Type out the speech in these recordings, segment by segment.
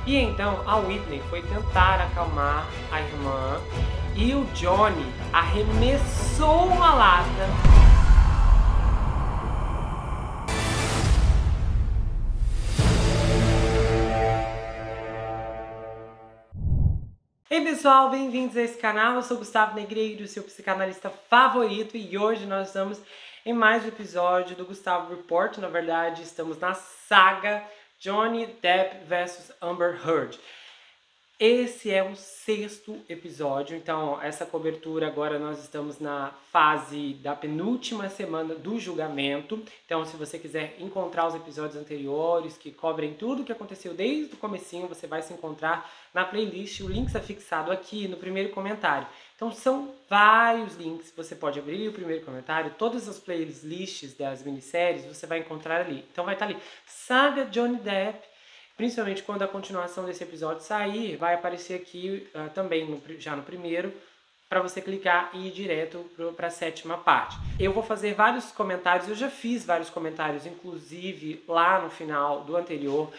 E então a Whitney foi tentar acalmar a irmã e o Johnny arremessou uma lata. Ei pessoal, bem-vindos a esse canal, eu sou Gustavo Negreiro, seu psicanalista favorito, e hoje nós estamos em mais um episódio do Gustavo Report. Na verdade, estamos na saga Johnny Depp vs Amber Heard. Esse é o 6º episódio, então essa cobertura agora nós estamos na fase da penúltima semana do julgamento. Então se você quiser encontrar os episódios anteriores que cobrem tudo o que aconteceu desde o comecinho, você vai se encontrar na playlist, o link está fixado aqui no primeiro comentário. Então são vários links, você pode abrir o primeiro comentário, todas as playlists das minisséries você vai encontrar ali. Então vai estar ali, Saga Johnny Depp. Principalmente quando a continuação desse episódio sair, vai aparecer aqui também já no primeiro, para você clicar e ir direto para a 7ª parte. Eu vou fazer vários comentários, eu já fiz vários comentários, inclusive lá no final do anterior,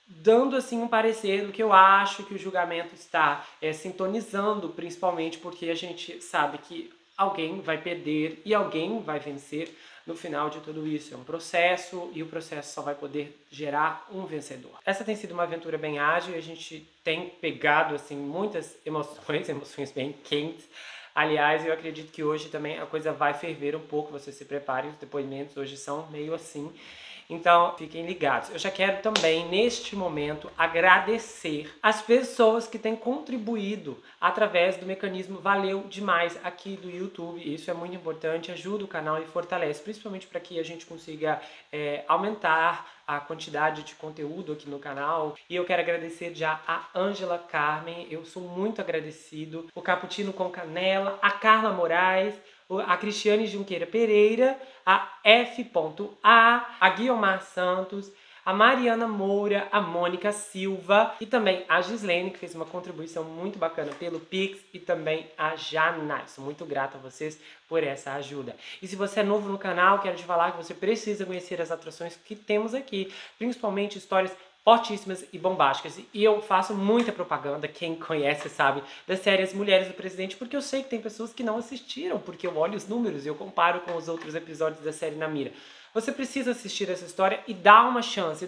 dando assim um parecer do que eu acho que o julgamento está sintonizando, principalmente porque a gente sabe que alguém vai perder e alguém vai vencer no final de tudo isso. É um processo e o processo só vai poder gerar um vencedor. Essa tem sido uma aventura bem ágil e a gente tem pegado assim muitas emoções bem quentes. Aliás, eu acredito que hoje também a coisa vai ferver um pouco, vocês se preparem, os depoimentos hoje são meio assim. Então, fiquem ligados. Eu já quero também, neste momento, agradecer as pessoas que têm contribuído através do mecanismo Valeu Demais aqui do YouTube. Isso é muito importante, ajuda o canal e fortalece, principalmente para que a gente consiga aumentar a quantidade de conteúdo aqui no canal. E eu quero agradecer já a Ângela Carmen, eu sou muito agradecido, o Cappuccino com Canela, a Carla Moraes, a Cristiane Junqueira Pereira, a F.A, a Guiomar Santos, a Mariana Moura, a Mônica Silva e também a Gislene, que fez uma contribuição muito bacana pelo Pix, e também a Jana. Sou muito grata a vocês por essa ajuda. E se você é novo no canal, quero te falar que você precisa conhecer as atrações que temos aqui, principalmente histórias fortíssimas e bombásticas. E eu faço muita propaganda, quem conhece sabe, das séries Mulheres do Presidente, porque eu sei que tem pessoas que não assistiram, porque eu olho os números e eu comparo com os outros episódios da série Na Mira. Você precisa assistir essa história e dá uma chance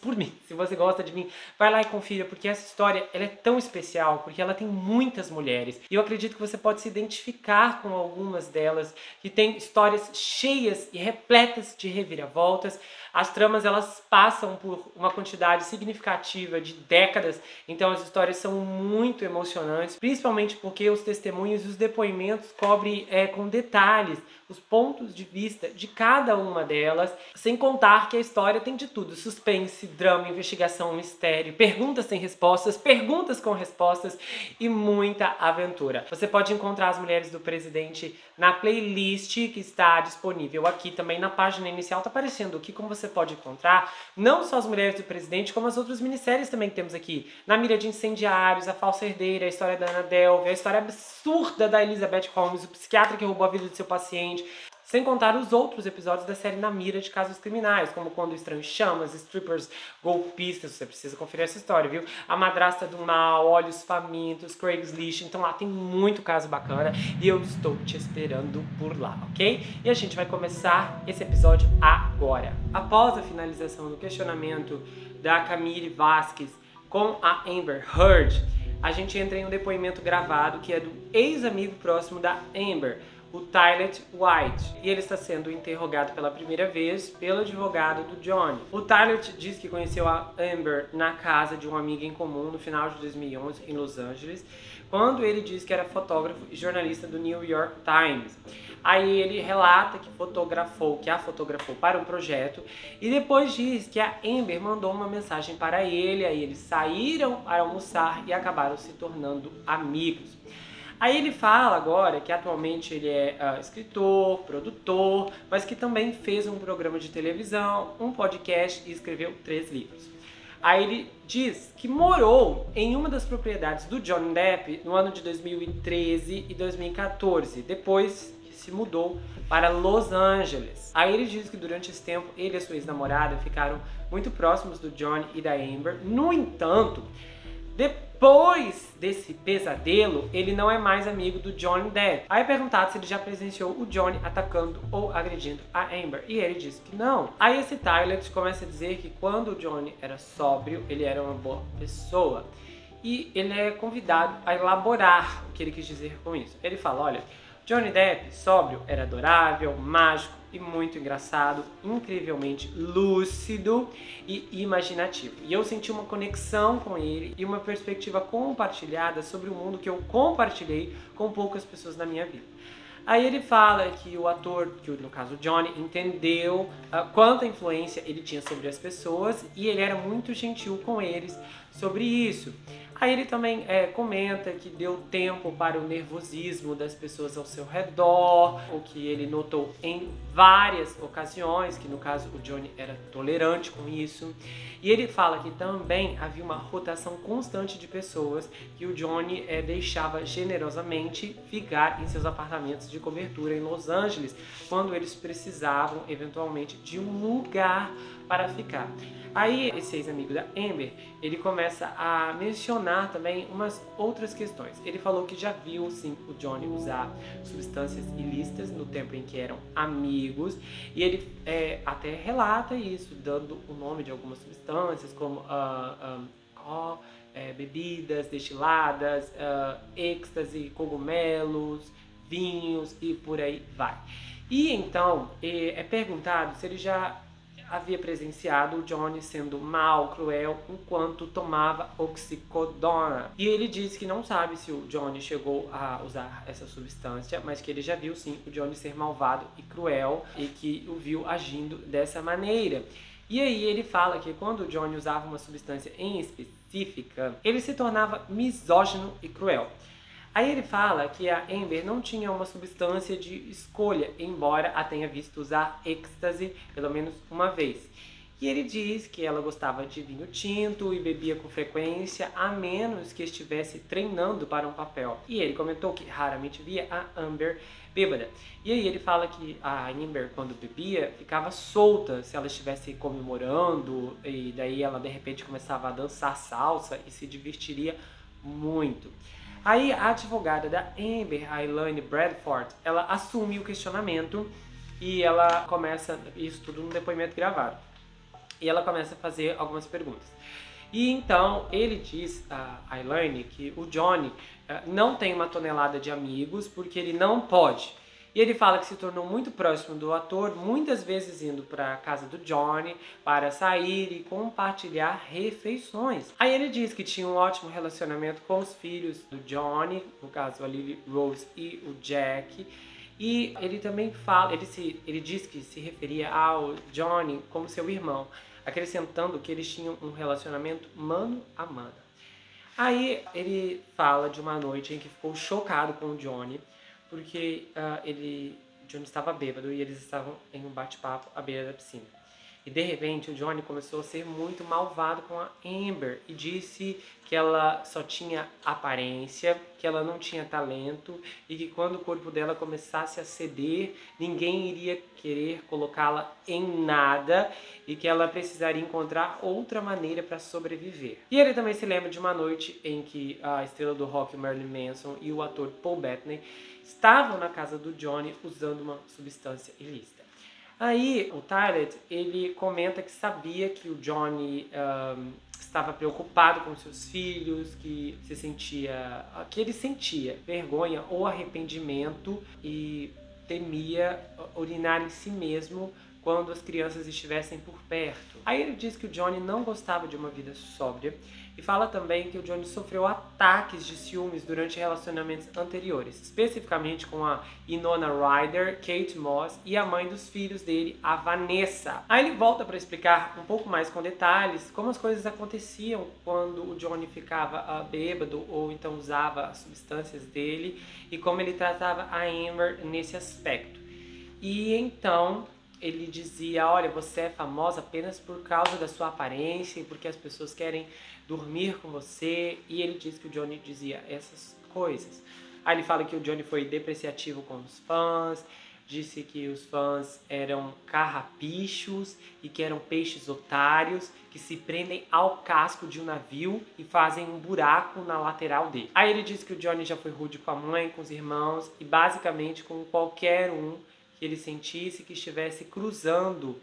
por mim. Se você gosta de mim, vai lá e confira, porque essa história ela é tão especial, porque ela tem muitas mulheres. E eu acredito que você pode se identificar com algumas delas, que tem histórias cheias e repletas de reviravoltas. As tramas elas passam por uma quantidade significativa de décadas, então as histórias são muito emocionantes, principalmente porque os testemunhos e os depoimentos cobrem com detalhes os pontos de vista de cada uma delas, sem contar que a história tem de tudo: suspense, drama, investigação, mistério, perguntas sem respostas, perguntas com respostas e muita aventura. Você pode encontrar As Mulheres do Presidente na playlist que está disponível aqui também na página inicial, está aparecendo aqui como você pode encontrar não só As Mulheres do Presidente, como as outras minisséries também que temos aqui. Na Mira de Incendiários, A Falsa Herdeira, a história da Ana Delvey, a história absurda da Elizabeth Holmes, o psiquiatra que roubou a vida do seu paciente. Sem contar os outros episódios da série Na Mira de casos criminais, como Quando o Estranho Chama, as strippers golpistas, você precisa conferir essa história, viu? A Madrasta do Mal, Olhos Famintos, Craigslist, então lá tem muito caso bacana e eu estou te esperando por lá, ok? E a gente vai começar esse episódio agora. Após a finalização do questionamento da Camille Vasquez com a Amber Heard, a gente entra em um depoimento gravado que é do ex-amigo próximo da Amber, o Tyler White, e ele está sendo interrogado pela primeira vez pelo advogado do Johnny. O Tyler diz que conheceu a Amber na casa de uma amiga em comum no final de 2011 em Los Angeles, quando ele diz que era fotógrafo e jornalista do New York Times. Aí ele relata que a fotografou para um projeto e depois diz que a Amber mandou uma mensagem para ele, aí eles saíram para almoçar e acabaram se tornando amigos. Aí ele fala agora que atualmente ele é escritor, produtor, mas que também fez um programa de televisão, um podcast e escreveu 3 livros. Aí ele diz que morou em uma das propriedades do Johnny Depp no ano de 2013 e 2014, depois que se mudou para Los Angeles. Aí ele diz que durante esse tempo ele e a sua ex-namorada ficaram muito próximos do Johnny e da Amber. No entanto, Depois desse pesadelo, ele não é mais amigo do Johnny Depp. Aí é perguntado se ele já presenciou o Johnny atacando ou agredindo a Amber. E ele diz que não. Aí esse Tyler começa a dizer que quando o Johnny era sóbrio, ele era uma boa pessoa. E ele é convidado a elaborar o que ele quis dizer com isso. Ele fala, olha, Johnny Depp, sóbrio, era adorável, mágico e muito engraçado, incrivelmente lúcido e imaginativo. E eu senti uma conexão com ele e uma perspectiva compartilhada sobre o mundo que eu compartilhei com poucas pessoas na minha vida. Aí ele fala que o ator, que no caso o Johnny, entendeu quanta influência ele tinha sobre as pessoas e ele era muito gentil com eles sobre isso. Aí ele também comenta que deu tempo para o nervosismo das pessoas ao seu redor, o que ele notou em várias ocasiões, que no caso o Johnny era tolerante com isso. E ele fala que também havia uma rotação constante de pessoas que o Johnny deixava generosamente ficar em seus apartamentos de cobertura em Los Angeles, quando eles precisavam eventualmente de um lugar para ficar. Aí esse ex-amigo da Amber, ele começa a mencionar também umas outras questões. Ele falou que já viu sim o Johnny usar substâncias ilícitas no tempo em que eram amigos, e ele até relata isso, dando o nome de algumas substâncias, como bebidas destiladas, êxtase, cogumelos, vinhos e por aí vai. E então é perguntado se ele já havia presenciado o Johnny sendo mal, cruel, enquanto tomava oxicodona. E ele diz que não sabe se o Johnny chegou a usar essa substância, mas que ele já viu sim o Johnny ser malvado e cruel e que o viu agindo dessa maneira. E aí ele fala que quando o Johnny usava uma substância em específica, ele se tornava misógino e cruel. Aí ele fala que a Amber não tinha uma substância de escolha, embora a tenha visto usar êxtase pelo menos uma vez. E ele diz que ela gostava de vinho tinto e bebia com frequência, a menos que estivesse treinando para um papel. E ele comentou que raramente via a Amber bêbada. E aí ele fala que a Amber, quando bebia, ficava solta se ela estivesse comemorando, e daí ela de repente começava a dançar salsa e se divertiria muito. Aí a advogada da Amber, a Elaine Bradford, ela assume o questionamento e ela começa, isso tudo no depoimento gravado, e ela começa a fazer algumas perguntas. E então ele diz a Elaine que o Johnny não tem uma tonelada de amigos porque ele não pode. E ele fala que se tornou muito próximo do ator, muitas vezes indo para a casa do Johnny para sair e compartilhar refeições. Aí ele diz que tinha um ótimo relacionamento com os filhos do Johnny, no caso a Lily Rose e o Jack. E ele também fala, ele diz que se referia ao Johnny como seu irmão, acrescentando que eles tinham um relacionamento mano a mano. Aí ele fala de uma noite em que ficou chocado com o Johnny, porque Johnny estava bêbado e eles estavam em um bate-papo à beira da piscina. E de repente o Johnny começou a ser muito malvado com a Amber e disse que ela só tinha aparência, que ela não tinha talento e que quando o corpo dela começasse a ceder, ninguém iria querer colocá-la em nada e que ela precisaria encontrar outra maneira para sobreviver. E ele também se lembra de uma noite em que a estrela do rock Marilyn Manson e o ator Paul Bettany estavam na casa do Johnny usando uma substância ilícita. Aí o Tyler, ele comenta que sabia que o Johnny estava preocupado com seus filhos, que ele sentia vergonha ou arrependimento e temia urinar em si mesmo quando as crianças estivessem por perto. Aí ele diz que o Johnny não gostava de uma vida sóbria e fala também que o Johnny sofreu ataques de ciúmes durante relacionamentos anteriores, especificamente com a Winona Ryder, Kate Moss e a mãe dos filhos dele, a Vanessa. Aí ele volta para explicar um pouco mais com detalhes como as coisas aconteciam quando o Johnny ficava bêbado ou então usava as substâncias dele e como ele tratava a Amber nesse aspecto. E então ele dizia, olha, você é famosa apenas por causa da sua aparência e porque as pessoas querem dormir com você. E ele diz que o Johnny dizia essas coisas. Aí ele fala que o Johnny foi depreciativo com os fãs, disse que os fãs eram carrapichos e que eram peixes otários que se prendem ao casco de um navio e fazem um buraco na lateral dele. Aí ele disse que o Johnny já foi rude com a mãe, com os irmãos e basicamente com qualquer um que ele sentisse que estivesse cruzando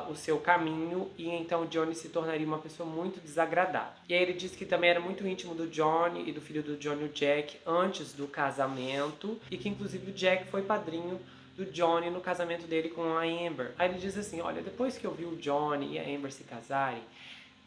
o seu caminho, e então o Johnny se tornaria uma pessoa muito desagradável. E aí ele disse que também era muito íntimo do Johnny e do filho do Johnny, o Jack, antes do casamento, e que inclusive o Jack foi padrinho do Johnny no casamento dele com a Amber. Aí ele diz assim, olha, depois que eu vi o Johnny e a Amber se casarem,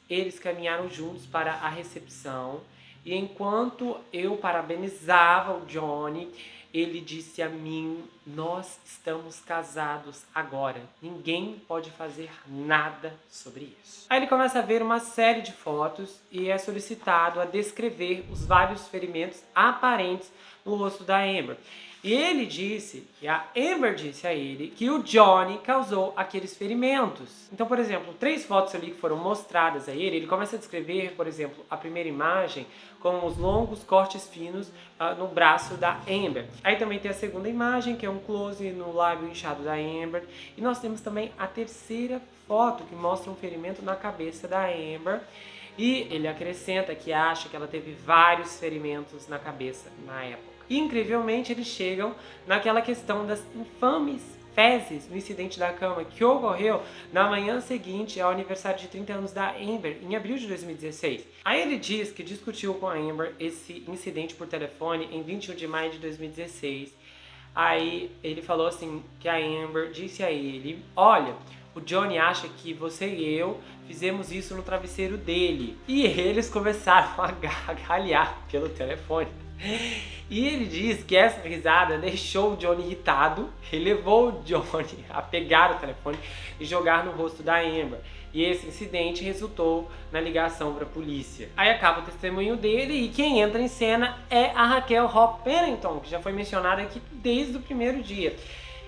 eles caminharam juntos para a recepção, e enquanto eu parabenizava o Johnny, ele disse a mim, nós estamos casados agora, ninguém pode fazer nada sobre isso. Aí ele começa a ver uma série de fotos e é solicitado a descrever os vários ferimentos aparentes no rosto da Amber. E ele disse, que a Amber disse a ele, que o Johnny causou aqueles ferimentos. Então, por exemplo, 3 fotos ali que foram mostradas a ele começa a descrever, por exemplo, a primeira imagem com os longos cortes finos no braço da Amber. Aí também tem a segunda imagem, que é um close no lábio inchado da Amber. E nós temos também a terceira foto, que mostra um ferimento na cabeça da Amber. E ele acrescenta que acha que ela teve vários ferimentos na cabeça na época. E, incrivelmente, eles chegam naquela questão das infames fezes no incidente da cama que ocorreu na manhã seguinte ao aniversário de 30 anos da Amber, em abril de 2016. Aí ele diz que discutiu com a Amber esse incidente por telefone em 21 de maio de 2016. Aí ele falou assim, que a Amber disse a ele, olha, o Johnny acha que você e eu fizemos isso no travesseiro dele. E eles começaram a gargalhar pelo telefone. E ele diz que essa risada deixou o Johnny irritado, ele levou o Johnny a pegar o telefone e jogar no rosto da Amber. E esse incidente resultou na ligação para a polícia. Aí acaba o testemunho dele e quem entra em cena é a Raquel Hope Pennington, que já foi mencionada aqui desde o primeiro dia.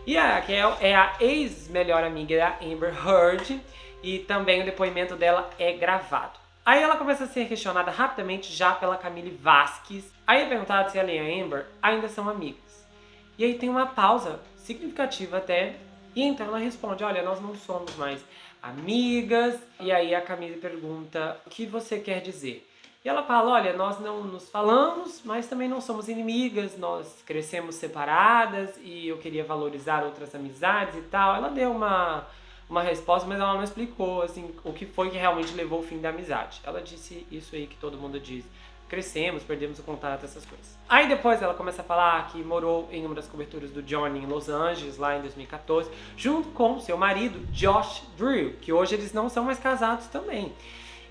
E a Raquel é a ex-melhor amiga da Amber Heard e também o depoimento dela é gravado. Aí ela começa a ser questionada rapidamente já pela Camille Vasquez. Aí é perguntado se ela e a Amber ainda são amigas. E aí tem uma pausa significativa até. E então ela responde, olha, nós não somos mais amigas. E aí a Camille pergunta, o que você quer dizer? E ela fala, olha, nós não nos falamos, mas também não somos inimigas. Nós crescemos separadas e eu queria valorizar outras amizades e tal. Ela deu uma resposta, mas ela não explicou assim, o que foi que realmente levou ao fim da amizade. Ela disse isso aí que todo mundo diz. Crescemos, perdemos o contato, essas coisas. Aí depois ela começa a falar que morou em uma das coberturas do Johnny em Los Angeles, lá em 2014, junto com seu marido, Josh Drew, que hoje eles não são mais casados também.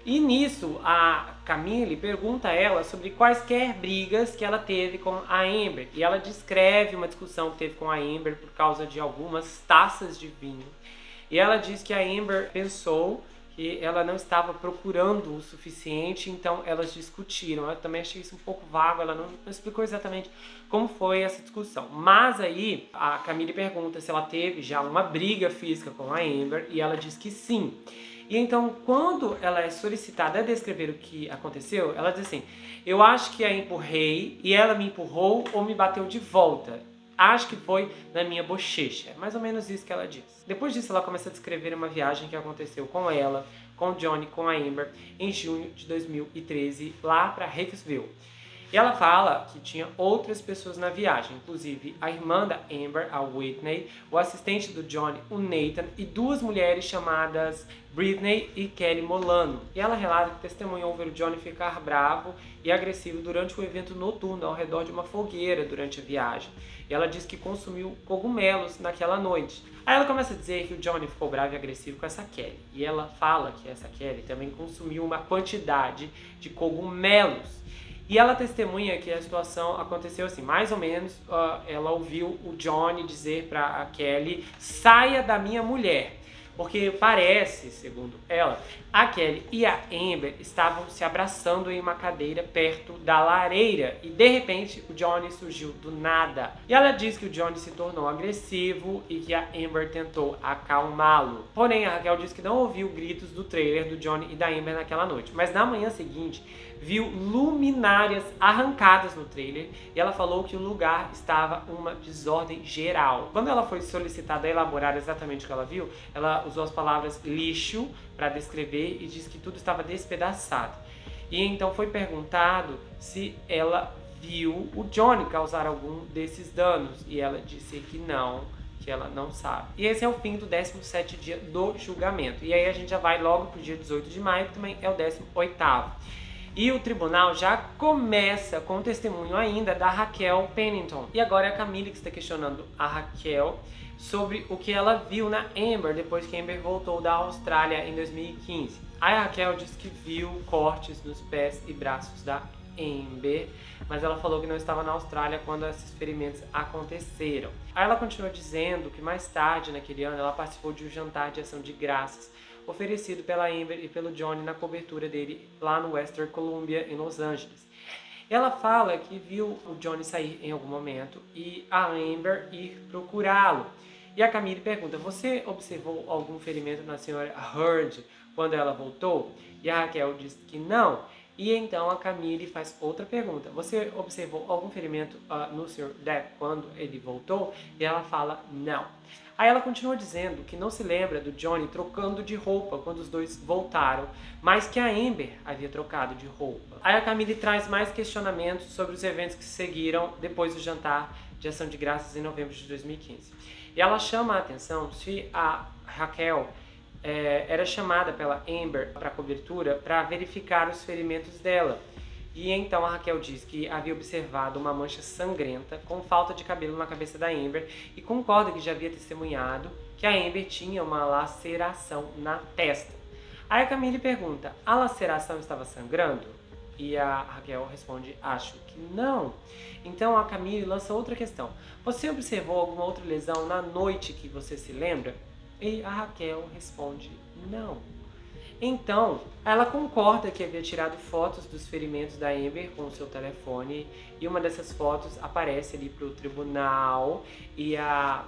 E nisso, a Camille pergunta a ela sobre quaisquer brigas que ela teve com a Amber. E ela descreve uma discussão que teve com a Amber por causa de algumas taças de vinho. E ela diz que a Amber pensou que ela não estava procurando o suficiente, então elas discutiram. Eu também achei isso um pouco vago, ela não explicou exatamente como foi essa discussão. Mas aí a Camille pergunta se ela teve já uma briga física com a Amber e ela diz que sim. E então quando ela é solicitada a descrever o que aconteceu, ela diz assim, eu acho que a empurrei e ela me empurrou ou me bateu de volta. Acho que foi na minha bochecha. É mais ou menos isso que ela diz. Depois disso, ela começa a descrever uma viagem que aconteceu com ela, com o Johnny, com a Amber, em junho de 2013, lá para Hicksville. E ela fala que tinha outras pessoas na viagem, inclusive a irmã da Amber, a Whitney, o assistente do Johnny, o Nathan, e 2 mulheres chamadas Britney e Kelly Molano. E ela relata que testemunhou ver o Johnny ficar bravo e agressivo durante um evento noturno ao redor de uma fogueira durante a viagem. E ela diz que consumiu cogumelos naquela noite. Aí ela começa a dizer que o Johnny ficou bravo e agressivo com essa Kelly. E ela fala que essa Kelly também consumiu uma quantidade de cogumelos. E ela testemunha que a situação aconteceu assim, mais ou menos, ela ouviu o Johnny dizer para a Kelly, saia da minha mulher. Porque parece, segundo ela, a Kelly e a Amber estavam se abraçando em uma cadeira perto da lareira e de repente o Johnny surgiu do nada. E ela diz que o Johnny se tornou agressivo e que a Amber tentou acalmá-lo. Porém, a Raquel diz que não ouviu gritos do trailer do Johnny e da Amber naquela noite. Mas na manhã seguinte, viu luminárias arrancadas no trailer e ela falou que o lugar estava uma desordem geral. Quando ela foi solicitada a elaborar exatamente o que ela viu, ela usou as palavras lixo para descrever e disse que tudo estava despedaçado. E então foi perguntado se ela viu o Johnny causar algum desses danos e ela disse que não, que ela não sabe. E esse é o fim do 17º dia do julgamento. E aí a gente já vai logo pro dia 18 de maio, que também é o 18º. E o tribunal já começa com o testemunho ainda da Raquel Pennington. E agora é a Camille que está questionando a Raquel sobre o que ela viu na Amber depois que a Amber voltou da Austrália em 2015. A Raquel diz que viu cortes nos pés e braços da Amber, mas ela falou que não estava na Austrália quando esses ferimentos aconteceram. Aí ela continua dizendo que mais tarde naquele ano ela participou de um jantar de ação de graças oferecido pela Amber e pelo Johnny na cobertura dele lá no Western Columbia, em Los Angeles. Ela fala que viu o Johnny sair em algum momento e a Amber ir procurá-lo. E a Camille pergunta, você observou algum ferimento na senhora Heard quando ela voltou? E a Raquel diz que não. E então a Camille faz outra pergunta. Você observou algum ferimento no Sr. Depp quando ele voltou? E ela fala não. Aí ela continua dizendo que não se lembra do Johnny trocando de roupa quando os dois voltaram, mas que a Amber havia trocado de roupa. Aí a Camille traz mais questionamentos sobre os eventos que seguiram depois do jantar de ação de graças em novembro de 2015. E ela chama a atenção se a Raquel era chamada pela Amber para a cobertura para verificar os ferimentos dela. E então a Raquel diz que havia observado uma mancha sangrenta com falta de cabelo na cabeça da Amber e concorda que já havia testemunhado que a Amber tinha uma laceração na testa. Aí a Camille pergunta, a laceração estava sangrando? E a Raquel responde, acho que não. Então a Camille lança outra questão. Você observou alguma outra lesão na noite que você se lembra? E a Raquel responde, não. Então, ela concorda que havia tirado fotos dos ferimentos da Amber com o seu telefone e uma dessas fotos aparece ali para o tribunal e a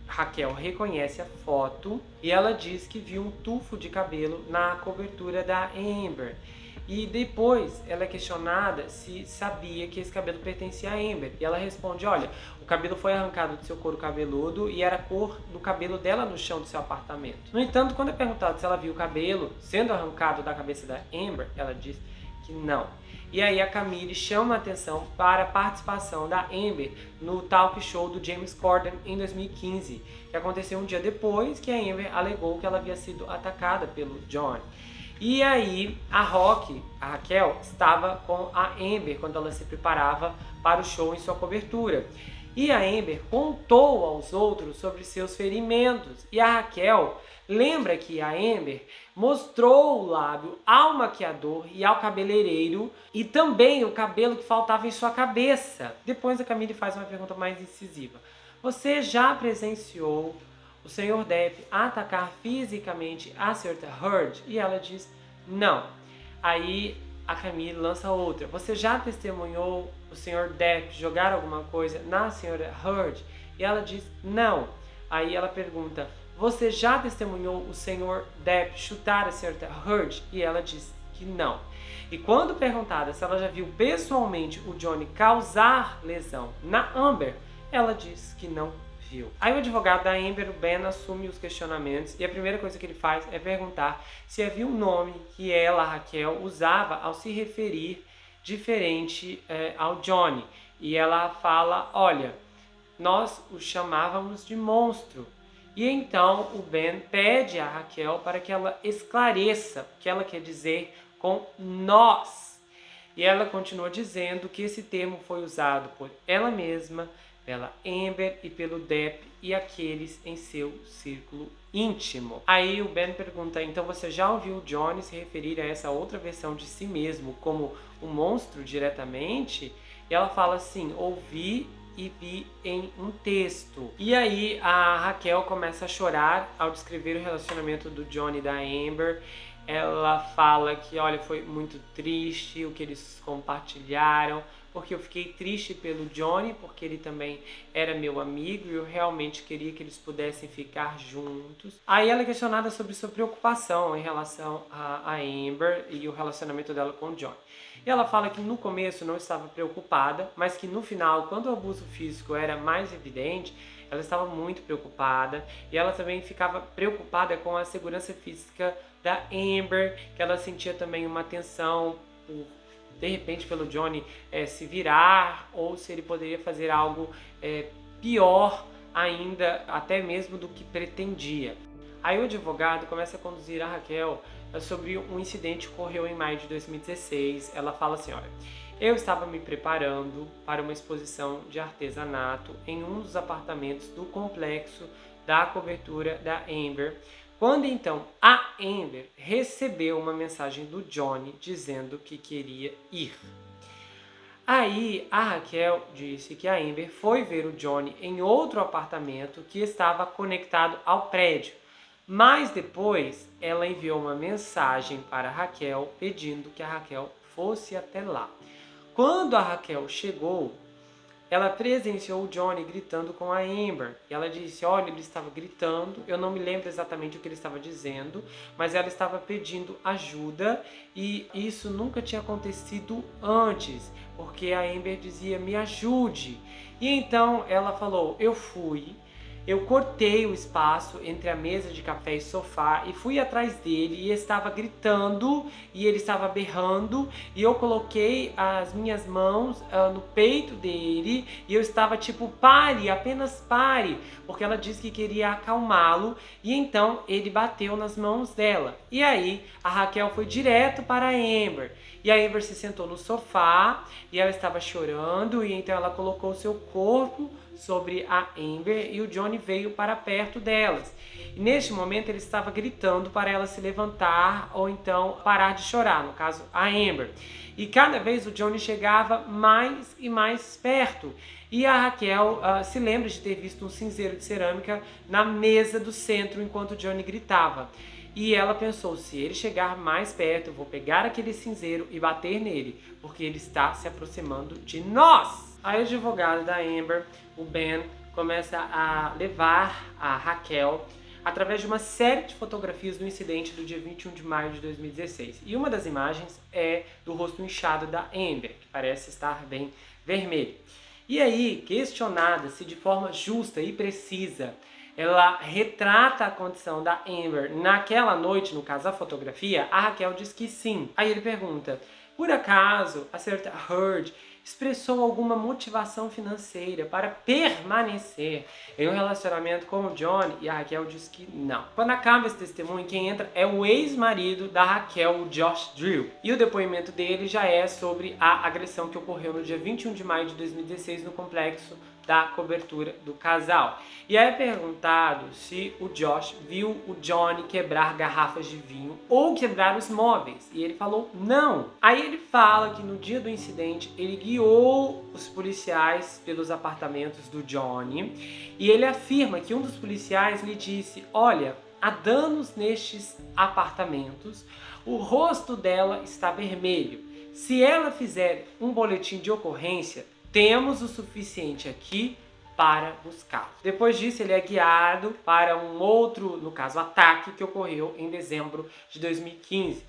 Raquel reconhece a foto e ela diz que viu um tufo de cabelo na cobertura da Amber. E depois ela é questionada se sabia que esse cabelo pertencia a Amber. E ela responde, olha, o cabelo foi arrancado do seu couro cabeludo e era a cor do cabelo dela no chão do seu apartamento. No entanto, quando é perguntado se ela viu o cabelo sendo arrancado da cabeça da Amber, ela diz que não. E aí a Camille chama a atenção para a participação da Amber no talk show do James Corden em 2015, que aconteceu um dia depois que a Amber alegou que ela havia sido atacada pelo John. E aí a Raquel, estava com a Amber quando ela se preparava para o show em sua cobertura. E a Amber contou aos outros sobre seus ferimentos. E a Raquel lembra que a Amber mostrou o lábio ao maquiador e ao cabeleireiro e também o cabelo que faltava em sua cabeça. Depois a Camille faz uma pergunta mais incisiva. Você já presenciou o Sr. Depp atacar fisicamente a Sra. Heard? E ela diz não. Aí a Camille lança outra. Você já testemunhou o Sr. Depp jogar alguma coisa na Sra. Heard? E ela diz não. Aí ela pergunta, você já testemunhou o Sr. Depp chutar a Sra. Heard? E ela diz que não. E quando perguntada se ela já viu pessoalmente o Johnny causar lesão na Amber, ela diz que não viu. Aí o advogado da Amber, o Ben, assume os questionamentos e a primeira coisa que ele faz é perguntar se havia um nome que ela, Raquel, usava ao se referir diferente ao Johnny. E ela fala, olha, nós o chamávamos de monstro. E então o Ben pede a Raquel para que ela esclareça o que ela quer dizer com nós. E ela continua dizendo que esse termo foi usado por ela mesma, pela Amber e pelo Depp e aqueles em seu círculo íntimo. Aí o Ben pergunta, então você já ouviu o Johnny se referir a essa outra versão de si mesmo como um monstro diretamente? E ela fala assim, ouvi e vi em um texto. E aí a Raquel começa a chorar ao descrever o relacionamento do Johnny e da Amber Ela fala que, olha, foi muito triste o que eles compartilharam, porque eu fiquei triste pelo Johnny, porque ele também era meu amigo e eu realmente queria que eles pudessem ficar juntos. Aí ela é questionada sobre sua preocupação em relação a Amber e o relacionamento dela com o Johnny. E ela fala que no começo não estava preocupada, mas que no final, quando o abuso físico era mais evidente, ela estava muito preocupada e ela também ficava preocupada com a segurança física da Amber, que ela sentia também uma tensão por, de repente, pelo Johnny se virar ou se ele poderia fazer algo pior ainda, até mesmo do que pretendia. Aí o advogado começa a conduzir a Raquel sobre um incidente que ocorreu em maio de 2016. Ela fala assim, olha, eu estava me preparando para uma exposição de artesanato em um dos apartamentos do complexo da cobertura da Amber, quando então a Amber recebeu uma mensagem do Johnny dizendo que queria ir. Aí a Raquel disse que a Amber foi ver o Johnny em outro apartamento que estava conectado ao prédio. Mas depois ela enviou uma mensagem para a Raquel pedindo que a Raquel fosse até lá. Quando a Raquel chegou, ela presenciou o Johnny gritando com a Amber. E ela disse, olha, ele estava gritando, eu não me lembro exatamente o que ele estava dizendo, mas ela estava pedindo ajuda e isso nunca tinha acontecido antes, porque a Amber dizia, me ajude. E então ela falou, eu cortei o espaço entre a mesa de café e sofá e fui atrás dele e estava gritando e ele estava berrando e eu coloquei as minhas mãos no peito dele e eu estava tipo, pare, apenas pare, porque ela disse que queria acalmá-lo e então ele bateu nas mãos dela. E aí a Raquel foi direto para a Amber e a Amber se sentou no sofá e ela estava chorando e então ela colocou o seu corpo sobre a Amber e o Johnny veio para perto delas. E neste momento ele estava gritando para ela se levantar ou então parar de chorar, no caso a Amber. E cada vez o Johnny chegava mais e mais perto. E a Raquel se lembra de ter visto um cinzeiro de cerâmica na mesa do centro enquanto o Johnny gritava. E ela pensou, se ele chegar mais perto, eu vou pegar aquele cinzeiro e bater nele, porque ele está se aproximando de nós. Aí o advogado da Amber, o Ben, começa a levar a Raquel através de uma série de fotografias do incidente do dia 21 de maio de 2016. E uma das imagens é do rosto inchado da Amber, que parece estar bem vermelho. E aí, questionada se de forma justa e precisa ela retrata a condição da Amber naquela noite, no caso a fotografia, a Raquel diz que sim. Aí ele pergunta, por acaso a senhorita Heard expressou alguma motivação financeira para permanecer em um relacionamento com o Johnny? E a Raquel diz que não. Quando acaba esse testemunho, quem entra é o ex-marido da Raquel, o Josh Drill. E o depoimento dele já é sobre a agressão que ocorreu no dia 21 de maio de 2016 no complexo da cobertura do casal. E aí é perguntado se o Josh viu o Johnny quebrar garrafas de vinho ou quebrar os móveis. E ele falou não. Aí ele fala que no dia do incidente ele guiou os policiais pelos apartamentos do Johnny. E ele afirma que um dos policiais lhe disse, olha, há danos nestes apartamentos, o rosto dela está vermelho. Se ela fizer um boletim de ocorrência, temos o suficiente aqui para buscá-lo. Depois disso, ele é guiado para um outro, no caso, ataque que ocorreu em dezembro de 2015.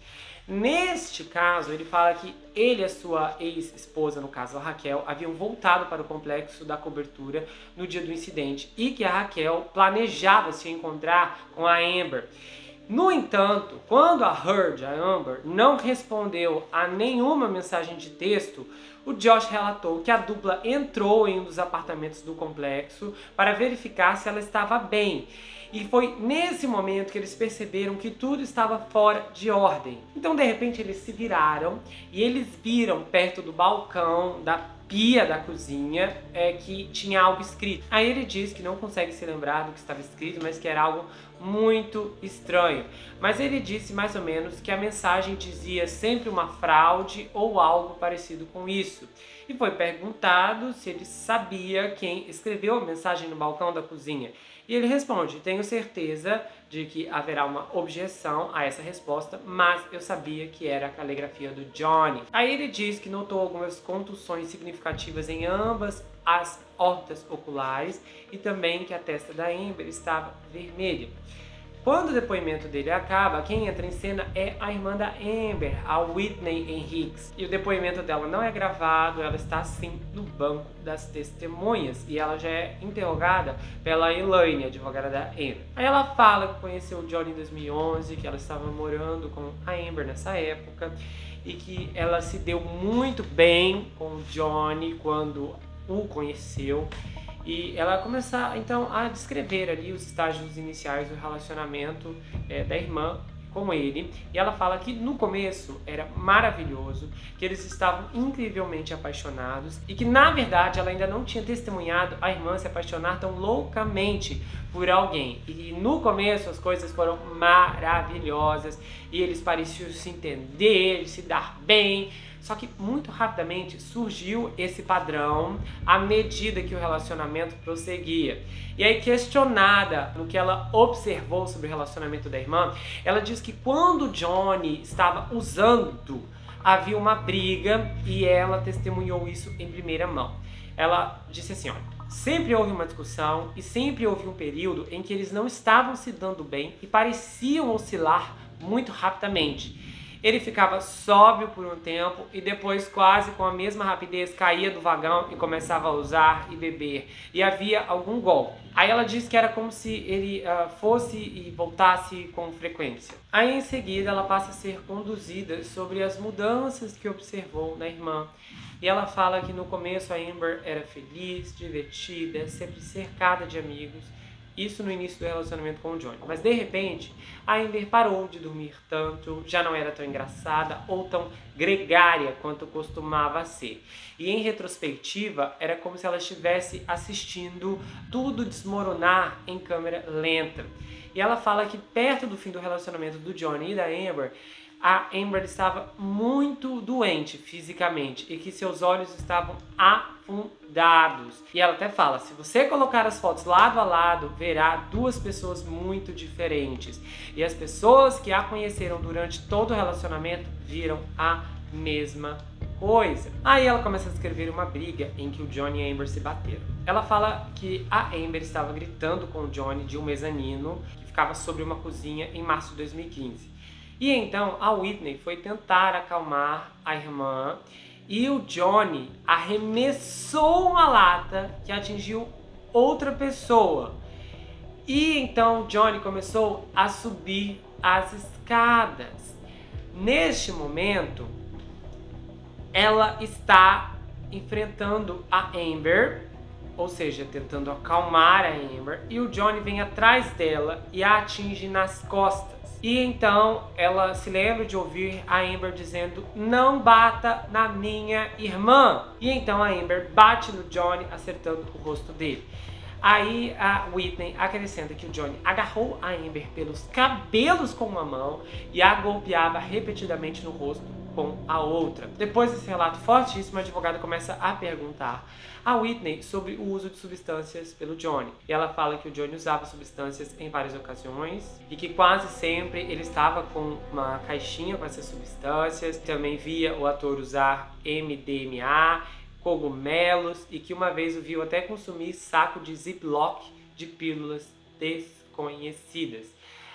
Neste caso, ele fala que ele e a sua ex-esposa, no caso a Raquel, haviam voltado para o complexo da cobertura no dia do incidente e que a Raquel planejava se encontrar com a Amber. No entanto, quando a Heard, a Amber, não respondeu a nenhuma mensagem de texto, o Josh relatou que a dupla entrou em um dos apartamentos do complexo para verificar se ela estava bem. E foi nesse momento que eles perceberam que tudo estava fora de ordem. Então, de repente, eles se viraram e eles viram perto do balcão, da pia da cozinha, que tinha algo escrito. Aí ele diz que não consegue se lembrar do que estava escrito, mas que era algo muito estranho. Mas ele disse mais ou menos que a mensagem dizia sempre uma fraude ou algo parecido com isso. E foi perguntado se ele sabia quem escreveu a mensagem no balcão da cozinha. E ele responde: tenho certeza de que haverá uma objeção a essa resposta, mas eu sabia que era a caligrafia do Johnny. Aí ele diz que notou algumas contusões significativas em ambas as órbitas oculares e também que a testa da Amber estava vermelha. Quando o depoimento dele acaba, quem entra em cena é a irmã da Amber, a Whitney Henricks. E o depoimento dela não é gravado, ela está sim no banco das testemunhas. E ela já é interrogada pela Elaine, advogada da Amber. Aí ela fala que conheceu o Johnny em 2011, que ela estava morando com a Amber nessa época. E que ela se deu muito bem com o Johnny quando o conheceu. E ela começa então a descrever ali os estágios iniciais do relacionamento da irmã com ele. E ela fala que no começo era maravilhoso, que eles estavam incrivelmente apaixonados e que na verdade ela ainda não tinha testemunhado a irmã se apaixonar tão loucamente por alguém. E no começo as coisas foram maravilhosas e eles pareciam se entender, se dar bem. Só que muito rapidamente surgiu esse padrão à medida que o relacionamento prosseguia. E aí, questionada no que ela observou sobre o relacionamento da irmã, ela diz que quando Johnny estava usando, havia uma briga e ela testemunhou isso em primeira mão. Ela disse assim, olha, sempre houve uma discussão e sempre houve um período em que eles não estavam se dando bem e pareciam oscilar muito rapidamente. Ele ficava sóbrio por um tempo e depois, quase com a mesma rapidez, caía do vagão e começava a usar e beber. E havia algum golpe. Aí ela disse que era como se ele fosse e voltasse com frequência. Aí em seguida ela passa a ser conduzida sobre as mudanças que observou na irmã. E ela fala que no começo a Amber era feliz, divertida, sempre cercada de amigos. Isso no início do relacionamento com o Johnny. Mas de repente, a Amber parou de dormir tanto, já não era tão engraçada ou tão gregária quanto costumava ser. E em retrospectiva, era como se ela estivesse assistindo tudo desmoronar em câmera lenta. E ela fala que perto do fim do relacionamento do Johnny e da Amber, a Amber estava muito doente fisicamente e que seus olhos estavam afundados. E ela até fala, se você colocar as fotos lado a lado, verá duas pessoas muito diferentes. E as pessoas que a conheceram durante todo o relacionamento viram a mesma coisa. Aí ela começa a descrever uma briga em que o Johnny e a Amber se bateram. Ela fala que a Amber estava gritando com o Johnny de um mezanino que ficava sobre uma cozinha em março de 2015. E então a Whitney foi tentar acalmar a irmã e o Johnny arremessou uma lata que atingiu outra pessoa. E então o Johnny começou a subir as escadas. Neste momento, ela está enfrentando a Amber, ou seja, tentando acalmar a Amber, e o Johnny vem atrás dela e a atinge nas costas. E então ela se lembra de ouvir a Amber dizendo, não bata na minha irmã. E então a Amber bate no Johnny, acertando o rosto dele. Aí a Whitney acrescenta que o Johnny agarrou a Amber pelos cabelos com uma mão e a golpeava repetidamente no rosto com a outra. Depois desse relato fortíssimo, a advogada começa a perguntar a Whitney sobre o uso de substâncias pelo Johnny. E ela fala que o Johnny usava substâncias em várias ocasiões e que quase sempre ele estava com uma caixinha com essas substâncias. Também via o ator usar MDMA, cogumelos e que uma vez o viu até consumir saco de Ziploc de pílulas desconhecidas.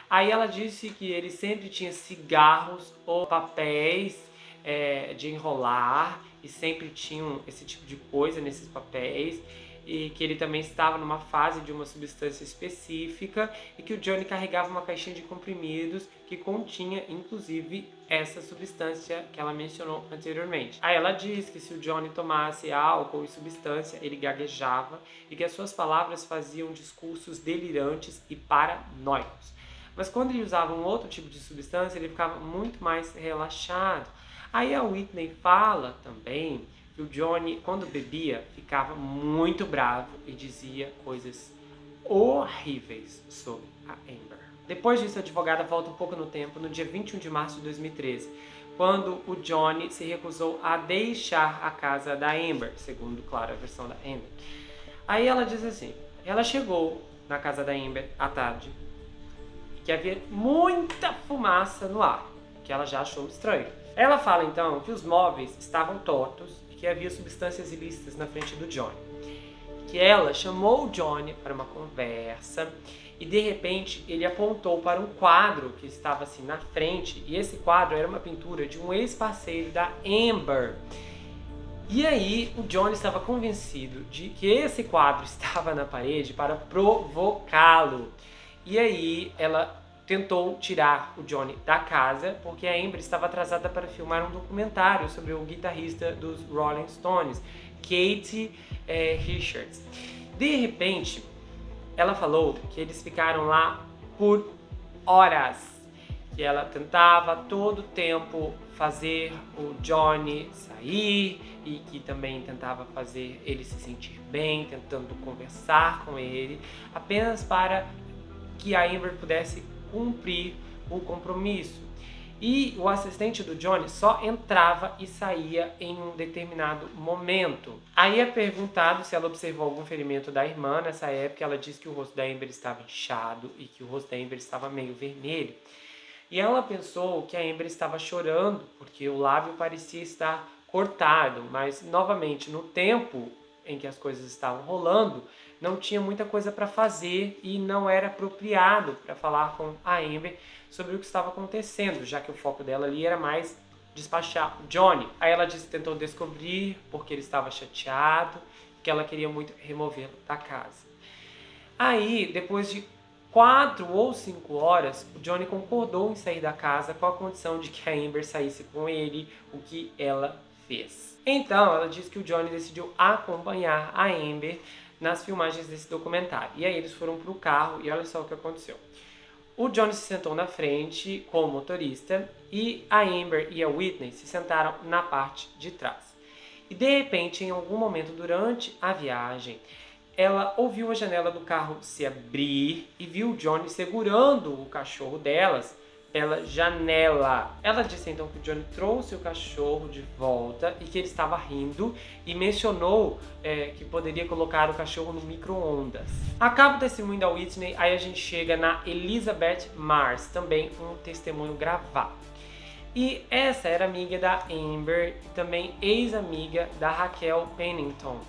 Aí ela disse que ele sempre tinha cigarros ou papéis de enrolar e sempre tinham esse tipo de coisa nesses papéis e que ele também estava numa fase de uma substância específica e que o Johnny carregava uma caixinha de comprimidos que continha inclusive essa substância que ela mencionou anteriormente. Aí ela diz que se o Johnny tomasse álcool e substância, ele gaguejava e que as suas palavras faziam discursos delirantes e paranoicos. Mas quando ele usava um outro tipo de substância, ele ficava muito mais relaxado. Aí a Whitney fala também que o Johnny, quando bebia, ficava muito bravo e dizia coisas horríveis sobre a Amber. Depois disso, a advogada volta um pouco no tempo, no dia 21 de março de 2013, quando o Johnny se recusou a deixar a casa da Amber, segundo, claro, a versão da Amber. Aí ela diz assim, ela chegou na casa da Amber à tarde, que havia muita fumaça no ar, que ela já achou estranho. Ela fala então que os móveis estavam tortos e que havia substâncias ilícitas na frente do Johnny. Que ela chamou o Johnny para uma conversa e de repente ele apontou para um quadro que estava assim na frente, e esse quadro era uma pintura de um ex-parceiro da Amber. E aí o Johnny estava convencido de que esse quadro estava na parede para provocá-lo. E aí ela tentou tirar o Johnny da casa porque a Amber estava atrasada para filmar um documentário sobre o guitarrista dos Rolling Stones, Keith Richards. De repente, ela falou que eles ficaram lá por horas, que ela tentava todo o tempo fazer o Johnny sair e que também tentava fazer ele se sentir bem, tentando conversar com ele, apenas para que a Amber pudesse cumprir o compromisso. E o assistente do Johnny só entrava e saía em um determinado momento. Aí é perguntado se ela observou algum ferimento da irmã nessa época. Ela disse que o rosto da Amber estava inchado e que o rosto da Amber estava meio vermelho. E ela pensou que a Amber estava chorando porque o lábio parecia estar cortado, mas novamente no tempo em que as coisas estavam rolando, não tinha muita coisa para fazer e não era apropriado para falar com a Amber sobre o que estava acontecendo, já que o foco dela ali era mais despachar o Johnny. Aí ela disse que tentou descobrir porque ele estava chateado, que ela queria muito removê-lo da casa. Aí, depois de 4 ou 5 horas, o Johnny concordou em sair da casa com a condição de que a Amber saísse com ele, o que ela fez. Então, ela disse que o Johnny decidiu acompanhar a Amber nas filmagens desse documentário. E aí eles foram para o carro e olha só o que aconteceu. O Johnny se sentou na frente como motorista e a Amber e a Whitney se sentaram na parte de trás. E de repente, em algum momento durante a viagem, ela ouviu a janela do carro se abrir e viu o Johnny segurando o cachorro delas pela janela. Ela disse então que o Johnny trouxe o cachorro de volta e que ele estava rindo e mencionou que poderia colocar o cachorro no micro-ondas. Acaba o testemunho da Whitney, aí a gente chega na Elizabeth Mars, também um testemunho gravado. E essa era amiga da Amber e também ex-amiga da Raquel Pennington.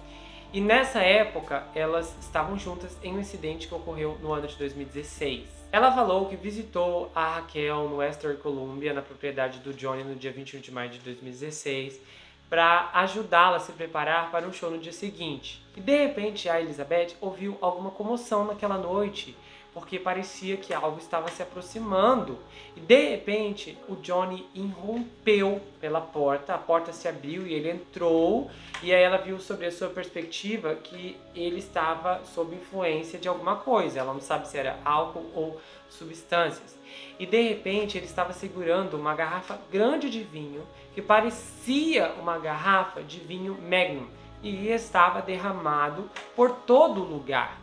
E nessa época, elas estavam juntas em um incidente que ocorreu no ano de 2016. Ela falou que visitou a Raquel no Western Columbia, na propriedade do Johnny, no dia 21 de maio de 2016, para ajudá-la a se preparar para um show no dia seguinte. E de repente, a Elizabeth ouviu alguma comoção naquela noite, porque parecia que algo estava se aproximando. E de repente, o Johnny irrompeu pela porta, a porta se abriu e ele entrou, e aí ela viu sobre a sua perspectiva que ele estava sob influência de alguma coisa, ela não sabe se era álcool ou substâncias. E de repente ele estava segurando uma garrafa grande de vinho, que parecia uma garrafa de vinho Magnum, e estava derramado por todo lugar.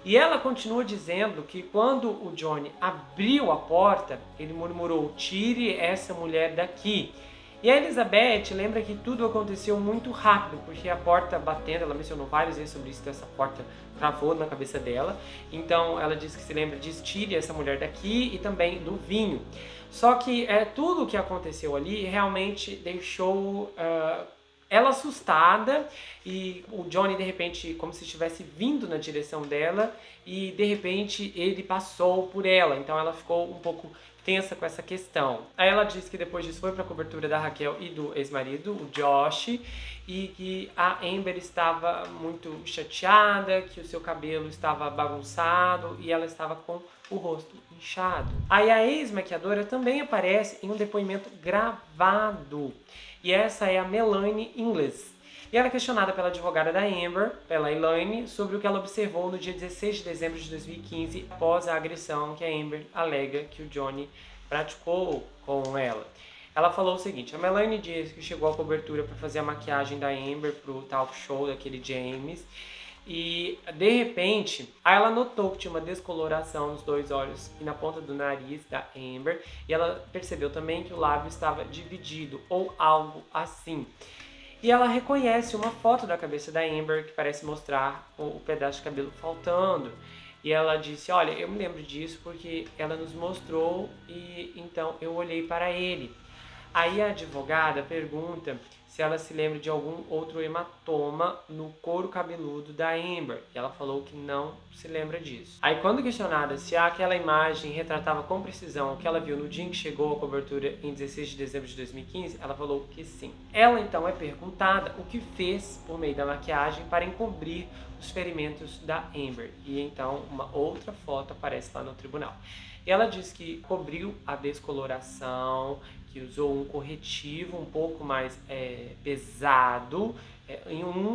E ela continua dizendo que quando o Johnny abriu a porta, ele murmurou: "Tire essa mulher daqui". E a Elizabeth lembra que tudo aconteceu muito rápido, porque a porta batendo, ela mencionou várias vezes sobre isso, essa porta travou na cabeça dela. Então ela diz que se lembra de "tire essa mulher daqui" e também do vinho. Só que tudo o que aconteceu ali realmente deixou ela assustada, e o Johnny de repente como se estivesse vindo na direção dela e de repente ele passou por ela, então ela ficou um pouco tensa com essa questão. Aí ela disse que depois disso foi para a cobertura da Raquel e do ex-marido, o Josh, e que a Amber estava muito chateada, que o seu cabelo estava bagunçado e ela estava com o rosto inchado. Aí a ex-maquiadora também aparece em um depoimento gravado. E essa é a Melanie Inglis. E ela é questionada pela advogada da Amber, pela Elaine, sobre o que ela observou no dia 16 de dezembro de 2015, após a agressão que a Amber alega que o Johnny praticou com ela. Ela falou o seguinte: a Melanie disse que chegou à cobertura para fazer a maquiagem da Amber para o talk show daquele James, e de repente ela notou que tinha uma descoloração nos 2 olhos e na ponta do nariz da Amber, e ela percebeu também que o lábio estava dividido ou algo assim. E ela reconhece uma foto da cabeça da Amber que parece mostrar o pedaço de cabelo faltando. E ela disse, olha, eu me lembro disso porque ela nos mostrou e então eu olhei para ele. Aí a advogada pergunta se ela se lembra de algum outro hematoma no couro cabeludo da Amber. E ela falou que não se lembra disso. Aí quando questionada se aquela imagem retratava com precisão o que ela viu no dia em que chegou à cobertura em 16 de dezembro de 2015, ela falou que sim. Ela então é perguntada o que fez por meio da maquiagem para encobrir os ferimentos da Amber. E então uma outra foto aparece lá no tribunal. E ela diz que cobriu a descoloração, que usou um corretivo um pouco mais pesado,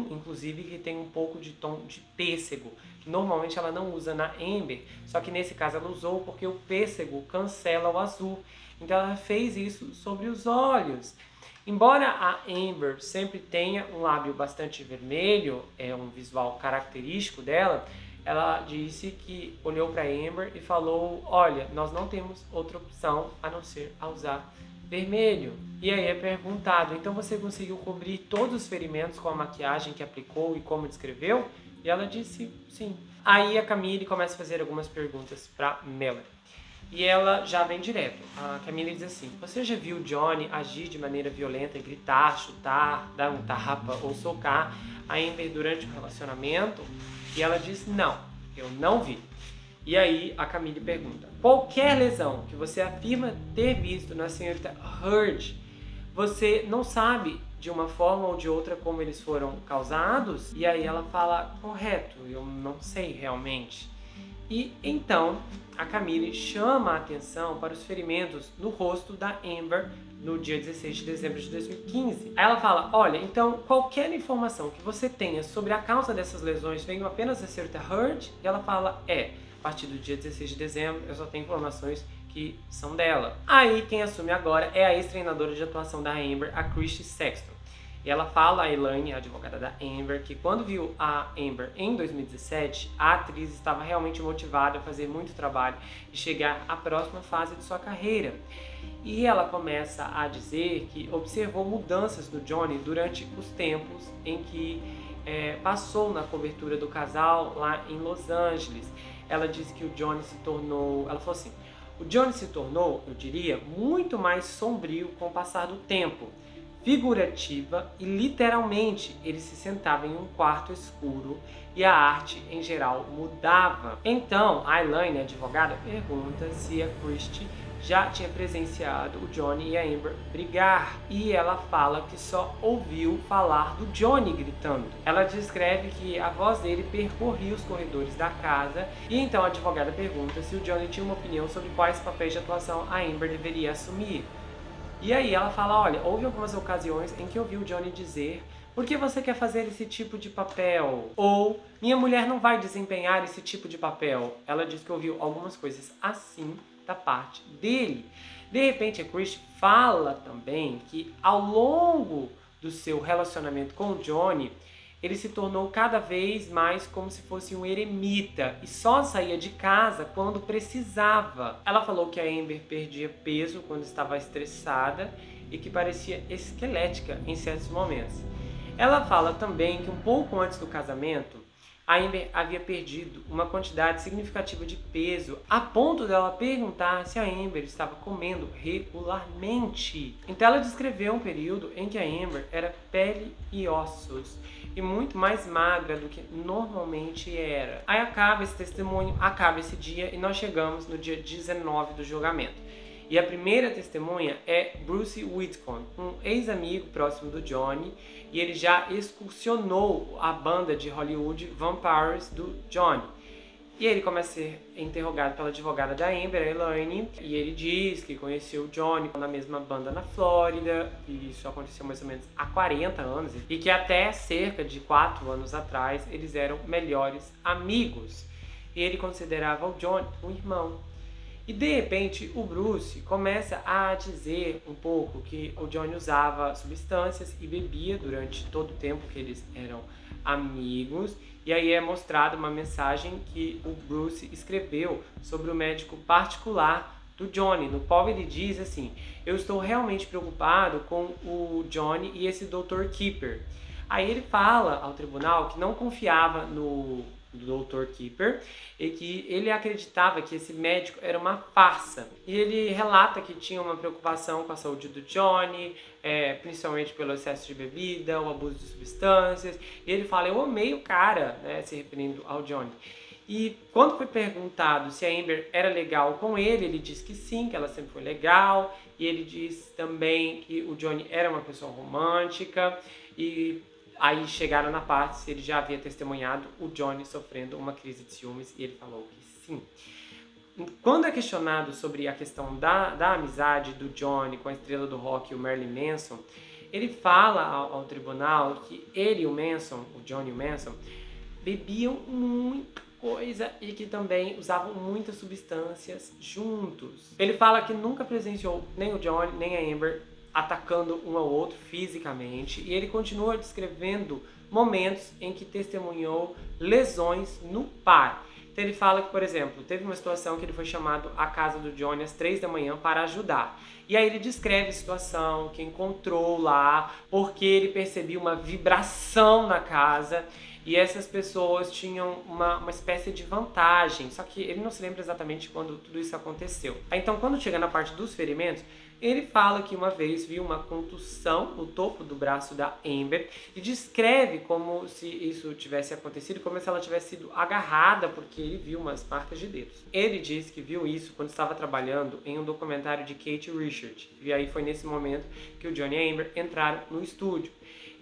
inclusive que tem um pouco de tom de pêssego, que normalmente ela não usa na Amber, só que nesse caso ela usou porque o pêssego cancela o azul. Então ela fez isso sobre os olhos. Embora a Amber sempre tenha um lábio bastante vermelho, é um visual característico dela, ela disse que olhou para Amber e falou, olha, nós não temos outra opção a não ser a usar vermelho. E aí é perguntado, então você conseguiu cobrir todos os ferimentos com a maquiagem que aplicou e como descreveu? E ela disse sim. Aí a Camille começa a fazer algumas perguntas para Melanie. E ela já vem direto. A Camille diz assim, você já viu Johnny agir de maneira violenta, gritar, chutar, dar um tapa ou socar a Amber durante o relacionamento? E ela diz, não, eu não vi. E aí a Camille pergunta, qualquer lesão que você afirma ter visto na senhorita Heard, você não sabe de uma forma ou de outra como eles foram causados? E aí ela fala, correto, eu não sei realmente. E então a Camille chama a atenção para os ferimentos no rosto da Amber no dia 16 de dezembro de 2015. Aí ela fala, olha, então qualquer informação que você tenha sobre a causa dessas lesões veio apenas da senhorita Heard? E ela fala, a partir do dia 16 de dezembro eu só tenho informações que são dela. Aí quem assume agora é a ex-treinadora de atuação da Amber, a Christy Sexton. E ela fala a Elaine, a advogada da Amber, que quando viu a Amber em 2017, a atriz estava realmente motivada a fazer muito trabalho e chegar à próxima fase de sua carreira. E ela começa a dizer que observou mudanças no Johnny durante os tempos em que passou na cobertura do casal lá em Los Angeles. Ela disse que o Johnny se tornou... Ela falou assim, o Johnny se tornou, eu diria, muito mais sombrio com o passar do tempo. Figurativa e literalmente ele se sentava em um quarto escuro e a arte em geral mudava. Então a Elaine, a advogada, pergunta se a Christy já tinha presenciado o Johnny e a Amber brigar e ela fala que só ouviu falar do Johnny gritando. Ela descreve que a voz dele percorria os corredores da casa e então a advogada pergunta se o Johnny tinha uma opinião sobre quais papéis de atuação a Amber deveria assumir. E aí ela fala, olha, houve algumas ocasiões em que eu ouvi o Johnny dizer, por que você quer fazer esse tipo de papel? Ou, minha mulher não vai desempenhar esse tipo de papel. Ela diz que ouviu algumas coisas assim da parte dele. De repente a Christy fala também que ao longo do seu relacionamento com o Johnny, ele se tornou cada vez mais como se fosse um eremita e só saía de casa quando precisava. Ela falou que a Amber perdia peso quando estava estressada e que parecia esquelética em certos momentos. Ela fala também que um pouco antes do casamento, a Amber havia perdido uma quantidade significativa de peso, a ponto dela perguntar se a Amber estava comendo regularmente. Então ela descreveu um período em que a Amber era pele e ossos, e muito mais magra do que normalmente era. Aí acaba esse testemunho, acaba esse dia e nós chegamos no dia 19 do julgamento. E a primeira testemunha é Bruce Whitcomb, um ex-amigo próximo do Johnny, e ele já excursionou a banda de Hollywood Vampires do Johnny. E ele começa a ser interrogado pela advogada da Amber, a Elaine, e ele diz que conheceu o Johnny na mesma banda na Flórida, e isso aconteceu mais ou menos há 40 anos, e que até cerca de 4 anos atrás eles eram melhores amigos. E ele considerava o Johnny um irmão. E de repente o Bruce começa a dizer um pouco que o Johnny usava substâncias e bebia durante todo o tempo que eles eram amigos. E aí é mostrada uma mensagem que o Bruce escreveu sobre o médico particular do Johnny, no qual ele diz assim: eu estou realmente preocupado com o Johnny e esse Dr. Keeper. Aí ele fala ao tribunal que não confiava no do Dr. Keeper, e que ele acreditava que esse médico era uma farsa. E ele relata que tinha uma preocupação com a saúde do Johnny, principalmente pelo excesso de bebida, o abuso de substâncias. E ele fala, eu amei o cara, né, se referindo ao Johnny. E quando foi perguntado se a Amber era legal com ele disse que sim, que ela sempre foi legal. E ele diz também que o Johnny era uma pessoa romântica. E aí chegaram na parte se ele já havia testemunhado o Johnny sofrendo uma crise de ciúmes e ele falou que sim. Quando é questionado sobre a questão da amizade do Johnny com a estrela do rock, o Marilyn Manson, ele fala ao tribunal que ele e o Manson, o Johnny e o Manson, bebiam muita coisa e que também usavam muitas substâncias juntos. Ele fala que nunca presenciou nem o Johnny nem a Amber atacando um ao outro fisicamente, e ele continua descrevendo momentos em que testemunhou lesões no par. Então ele fala que, por exemplo, teve uma situação que ele foi chamado à casa do Johnny às 3 da manhã para ajudar. E aí ele descreve a situação que encontrou lá, porque ele percebia uma vibração na casa e essas pessoas tinham uma espécie de vantagem, só que ele não se lembra exatamente quando tudo isso aconteceu. Então, quando chega na parte dos ferimentos, ele fala que uma vez viu uma contussão no topo do braço da Amber e descreve como se isso tivesse acontecido, como se ela tivesse sido agarrada, porque ele viu umas marcas de dedos. Ele diz que viu isso quando estava trabalhando em um documentário de Kate Richards, e aí foi nesse momento que o Johnny e a Amber entraram no estúdio.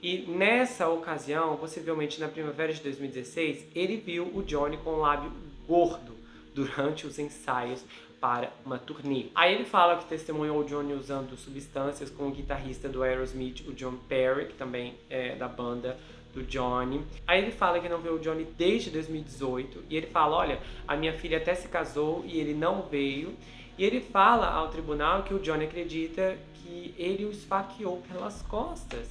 E nessa ocasião, possivelmente na primavera de 2016, ele viu o Johnny com o lábio gordo durante os ensaios para uma turnê. Aí ele fala que testemunhou o Johnny usando substâncias com o guitarrista do Aerosmith, o John Perry, que também é da banda do Johnny. Aí ele fala que não viu o Johnny desde 2018 e ele fala, olha, a minha filha até se casou e ele não veio. E ele fala ao tribunal que o Johnny acredita que ele o esfaqueou pelas costas.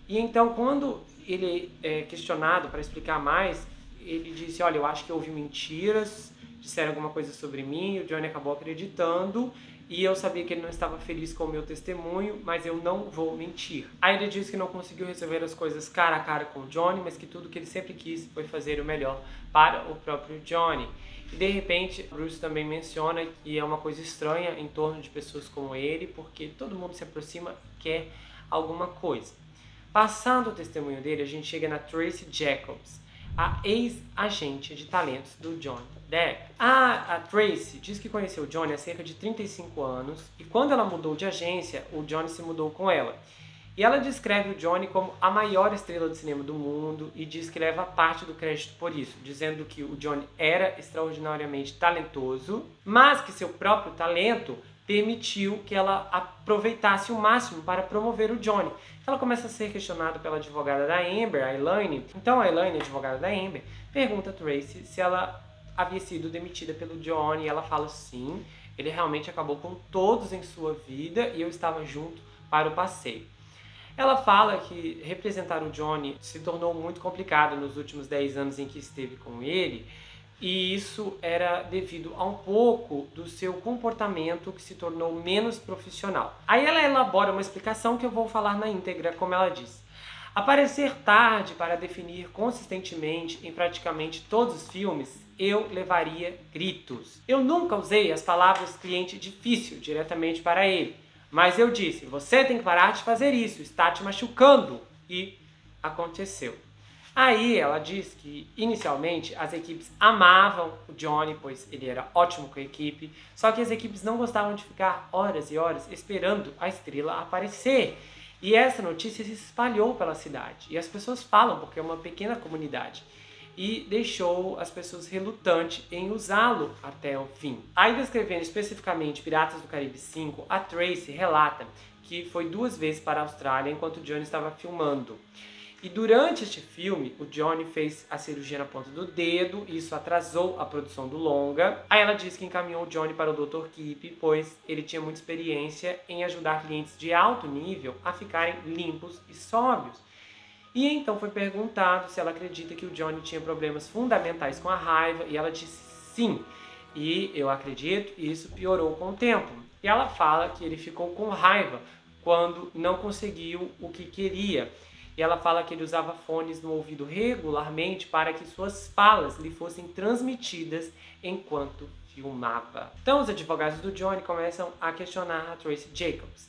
E então, quando ele é questionado para explicar mais, ele disse, olha, eu acho que houve mentiras, disseram alguma coisa sobre mim, o Johnny acabou acreditando, e eu sabia que ele não estava feliz com o meu testemunho, mas eu não vou mentir. Aí ele disse que não conseguiu resolver as coisas cara a cara com o Johnny, mas que tudo que ele sempre quis foi fazer o melhor para o próprio Johnny. E de repente, Bruce também menciona que é uma coisa estranha em torno de pessoas como ele, porque todo mundo se aproxima e quer alguma coisa. Passando o testemunho dele, a gente chega na Tracy Jacobs, a ex-agente de talentos do Johnny Depp. A Tracy diz que conheceu o Johnny há cerca de 35 anos e quando ela mudou de agência, o Johnny se mudou com ela. E ela descreve o Johnny como a maior estrela de cinema do mundo e diz que leva parte do crédito por isso, dizendo que o Johnny era extraordinariamente talentoso, mas que seu próprio talento permitiu que ela aproveitasse o máximo para promover o Johnny. Ela começa a ser questionada pela advogada da Amber, a Elaine. Então a Elaine, a advogada da Amber, pergunta a Tracy se ela havia sido demitida pelo Johnny. E ela fala sim, ele realmente acabou com todos em sua vida e eu estava junto para o passeio. Ela fala que representar o Johnny se tornou muito complicado nos últimos 10 anos em que esteve com ele, e isso era devido a um pouco do seu comportamento que se tornou menos profissional. Aí ela elabora uma explicação que eu vou falar na íntegra, como ela diz. Aparecer tarde para definir consistentemente em praticamente todos os filmes, eu levaria gritos. Eu nunca usei as palavras cliente difícil diretamente para ele, mas eu disse, você tem que parar de fazer isso, está te machucando. E aconteceu. Aí ela diz que, inicialmente, as equipes amavam o Johnny, pois ele era ótimo com a equipe, só que as equipes não gostavam de ficar horas e horas esperando a estrela aparecer. E essa notícia se espalhou pela cidade, e as pessoas falam porque é uma pequena comunidade, e deixou as pessoas relutantes em usá-lo até o fim. Aí, descrevendo especificamente Piratas do Caribe 5, a Tracy relata que foi 2 vezes para a Austrália enquanto o Johnny estava filmando. E durante este filme, o Johnny fez a cirurgia na ponta do dedo, e isso atrasou a produção do longa. Aí ela diz que encaminhou o Johnny para o Dr. Keep, pois ele tinha muita experiência em ajudar clientes de alto nível a ficarem limpos e sóbrios. E então foi perguntado se ela acredita que o Johnny tinha problemas fundamentais com a raiva, e ela disse sim. E eu acredito, e isso piorou com o tempo. E ela fala que ele ficou com raiva quando não conseguiu o que queria. e ela fala que ele usava fones no ouvido regularmente para que suas falas lhe fossem transmitidas enquanto filmava. Então os advogados do Johnny começam a questionar a Tracy Jacobs.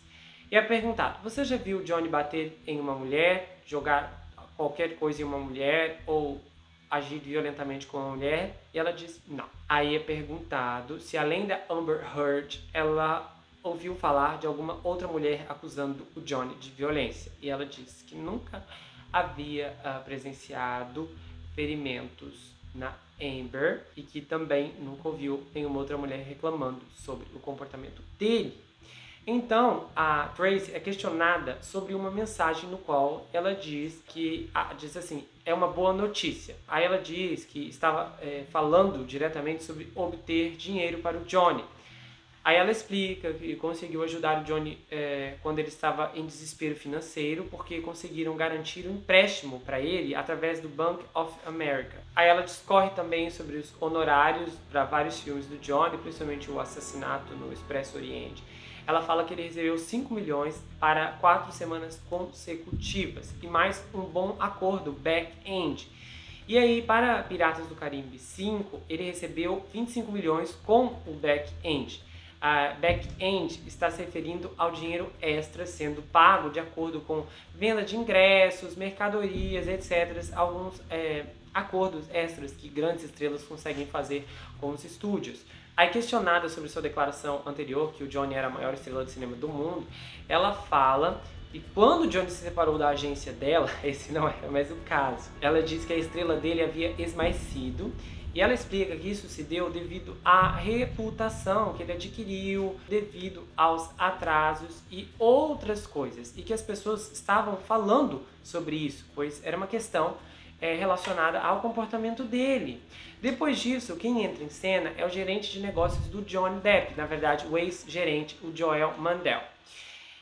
E é perguntado: você já viu o Johnny bater em uma mulher, jogar qualquer coisa em uma mulher ou agir violentamente com uma mulher? E ela diz não. Aí é perguntado se além da Amber Heard, ela ouviu falar de alguma outra mulher acusando o Johnny de violência. E ela diz que nunca havia presenciado ferimentos na Amber e que também nunca ouviu nenhuma outra mulher reclamando sobre o comportamento dele. Então, a Tracy é questionada sobre uma mensagem no qual ela diz que, diz assim, é uma boa notícia. Aí ela diz que estava falando diretamente sobre obter dinheiro para o Johnny. Aí ela explica que conseguiu ajudar o Johnny quando ele estava em desespero financeiro, porque conseguiram garantir um empréstimo para ele através do Bank of America. Aí ela discorre também sobre os honorários para vários filmes do Johnny, principalmente o Assassinato no Expresso Oriente. Ela fala que ele recebeu 5 milhões para 4 semanas consecutivas e mais um bom acordo back-end. E aí, para Piratas do Caribe 5, ele recebeu 25 milhões com o back-end. A back-end está se referindo ao dinheiro extra sendo pago de acordo com venda de ingressos, mercadorias, etc. Alguns acordos extras que grandes estrelas conseguem fazer com os estúdios. Aí, questionada sobre sua declaração anterior, que o Johnny era a maior estrela de cinema do mundo, ela fala que quando o Johnny se separou da agência dela, esse não era mais o caso, ela diz que a estrela dele havia esmaecido. E ela explica que isso se deu devido à reputação que ele adquiriu, devido aos atrasos e outras coisas. E que as pessoas estavam falando sobre isso, pois era uma questão relacionada ao comportamento dele. Depois disso, quem entra em cena é o gerente de negócios do Johnny Depp, na verdade o ex-gerente, o Joel Mandel.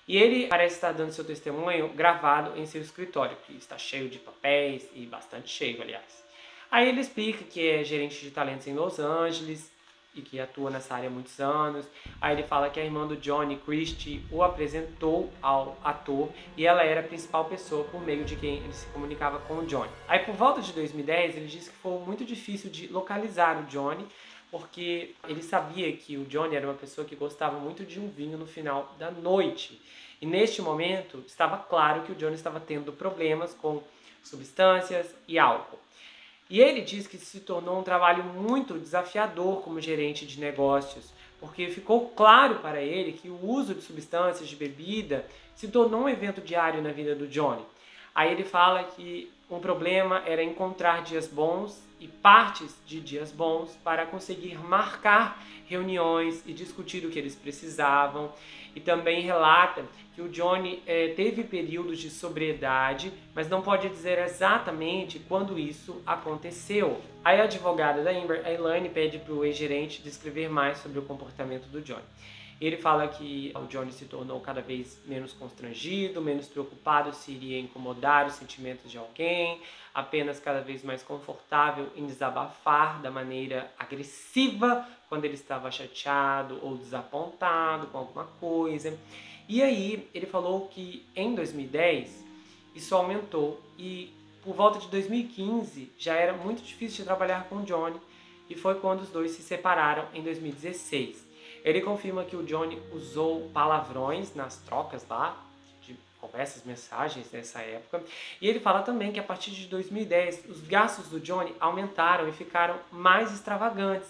E ele parece estar dando seu testemunho gravado em seu escritório, que está cheio de papéis e bastante cheio, aliás. Aí ele explica que é gerente de talentos em Los Angeles e que atua nessa área há muitos anos. Aí ele fala que a irmã do Johnny, Christie, o apresentou ao ator e ela era a principal pessoa por meio de quem ele se comunicava com o Johnny. Aí por volta de 2010 ele disse que foi muito difícil de localizar o Johnny, porque ele sabia que o Johnny era uma pessoa que gostava muito de um vinho no final da noite. E neste momento estava claro que o Johnny estava tendo problemas com substâncias e álcool. E ele diz que se tornou um trabalho muito desafiador como gerente de negócios, porque ficou claro para ele que o uso de substâncias de bebida se tornou um evento diário na vida do Johnny. Aí ele fala que um problema era encontrar dias bons e partes de dias bons para conseguir marcar reuniões e discutir o que eles precisavam. E também relata que o Johnny teve períodos de sobriedade, mas não pode dizer exatamente quando isso aconteceu. Aí a advogada da Amber, a Elaine, pede para o ex-gerente descrever mais sobre o comportamento do Johnny. Ele fala que o Johnny se tornou cada vez menos constrangido, menos preocupado se iria incomodar os sentimentos de alguém, apenas cada vez mais confortável em desabafar da maneira agressiva quando ele estava chateado ou desapontado com alguma coisa. E aí ele falou que em 2010 isso aumentou e por volta de 2015 já era muito difícil de trabalhar com o Johnny e foi quando os dois se separaram em 2016. Ele confirma que o Johnny usou palavrões nas trocas lá, de conversas, mensagens nessa época. E ele fala também que a partir de 2010, os gastos do Johnny aumentaram e ficaram mais extravagantes.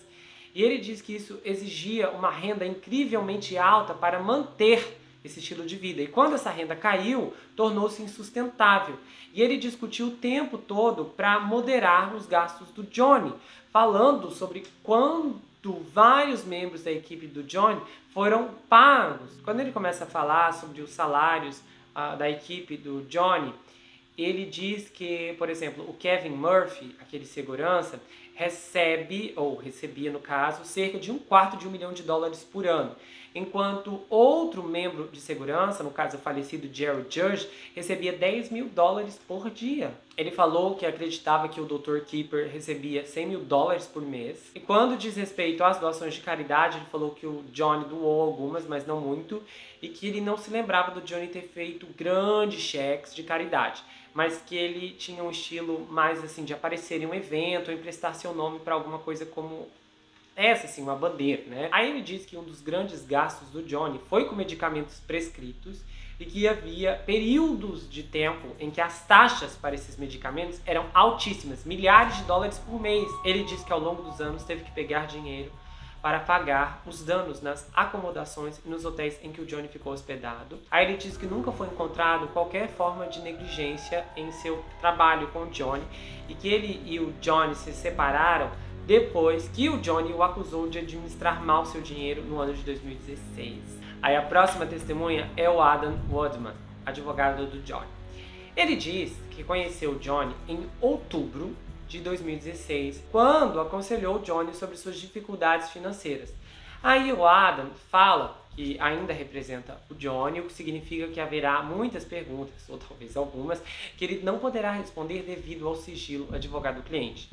E ele diz que isso exigia uma renda incrivelmente alta para manter esse estilo de vida. E quando essa renda caiu, tornou-se insustentável. E ele discutiu o tempo todo para moderar os gastos do Johnny, falando sobre quando vários membros da equipe do Johnny foram pagos. Quando ele começa a falar sobre os salários da equipe do Johnny, ele diz que, por exemplo, o Kevin Murphy, aquele segurança, recebia no caso, cerca de $250 mil por ano. enquanto outro membro de segurança, no caso o falecido Jerry Judge, recebia $10 mil por dia. Ele falou que acreditava que o Dr. Keeper recebia $100 mil por mês. E quando diz respeito às doações de caridade, ele falou que o Johnny doou algumas, mas não muito, e que ele não se lembrava do Johnny ter feito grandes cheques de caridade, mas que ele tinha um estilo mais assim de aparecer em um evento, ou emprestar seu nome para alguma coisa como essa, assim, uma bandeira, né? Aí ele diz que um dos grandes gastos do Johnny foi com medicamentos prescritos e que havia períodos de tempo em que as taxas para esses medicamentos eram altíssimas, milhares de dólares por mês. Ele diz que ao longo dos anos teve que pegar dinheiro para pagar os danos nas acomodações e nos hotéis em que o Johnny ficou hospedado. Aí ele diz que nunca foi encontrado qualquer forma de negligência em seu trabalho com o Johnny e que ele e o Johnny se separaram depois que o Johnny o acusou de administrar mal seu dinheiro no ano de 2016. Aí a próxima testemunha é o Adam Woodman, advogado do Johnny. Ele diz que conheceu o Johnny em outubro de 2016, quando aconselhou o Johnny sobre suas dificuldades financeiras. Aí o Adam fala que ainda representa o Johnny, o que significa que haverá muitas perguntas, ou talvez algumas, que ele não poderá responder devido ao sigilo advogado-cliente.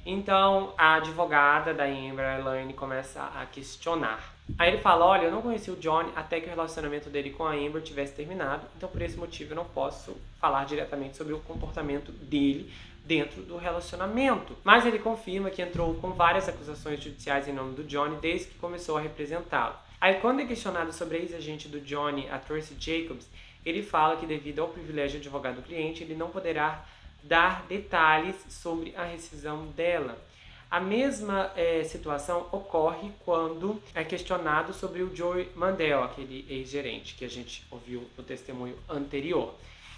Então a advogada da Amber, a Elaine, começa a questionar. Aí ele fala, olha, eu não conheci o Johnny até que o relacionamento dele com a Amber tivesse terminado, então por esse motivo eu não posso falar diretamente sobre o comportamento dele dentro do relacionamento. Mas ele confirma que entrou com várias acusações judiciais em nome do Johnny desde que começou a representá-lo. Aí quando é questionado sobre a ex-agente do Johnny, a Tracy Jacobs, ele fala que devido ao privilégio de advogado-cliente, ele não poderá dar detalhes sobre a rescisão dela. A mesma situação ocorre quando é questionado sobre o Joey Mandel, aquele ex-gerente que a gente ouviu no testemunho anterior.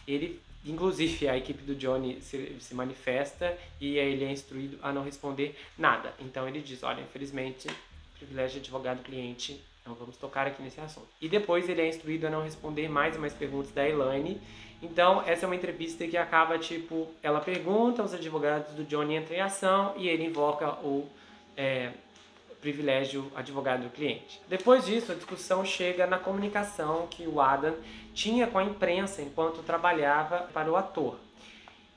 Ele, inclusive, a equipe do Johnny se manifesta e ele é instruído a não responder nada. Então ele diz, olha, infelizmente, privilégio de advogado-cliente, não vamos tocar aqui nesse assunto. E depois ele é instruído a não responder mais e mais perguntas da Elaine. Então essa é uma entrevista que acaba tipo, ela pergunta, os advogados do Johnny entram em ação e ele invoca o privilégio advogado-cliente. Depois disso, a discussão chega na comunicação que o Adam tinha com a imprensa enquanto trabalhava para o ator.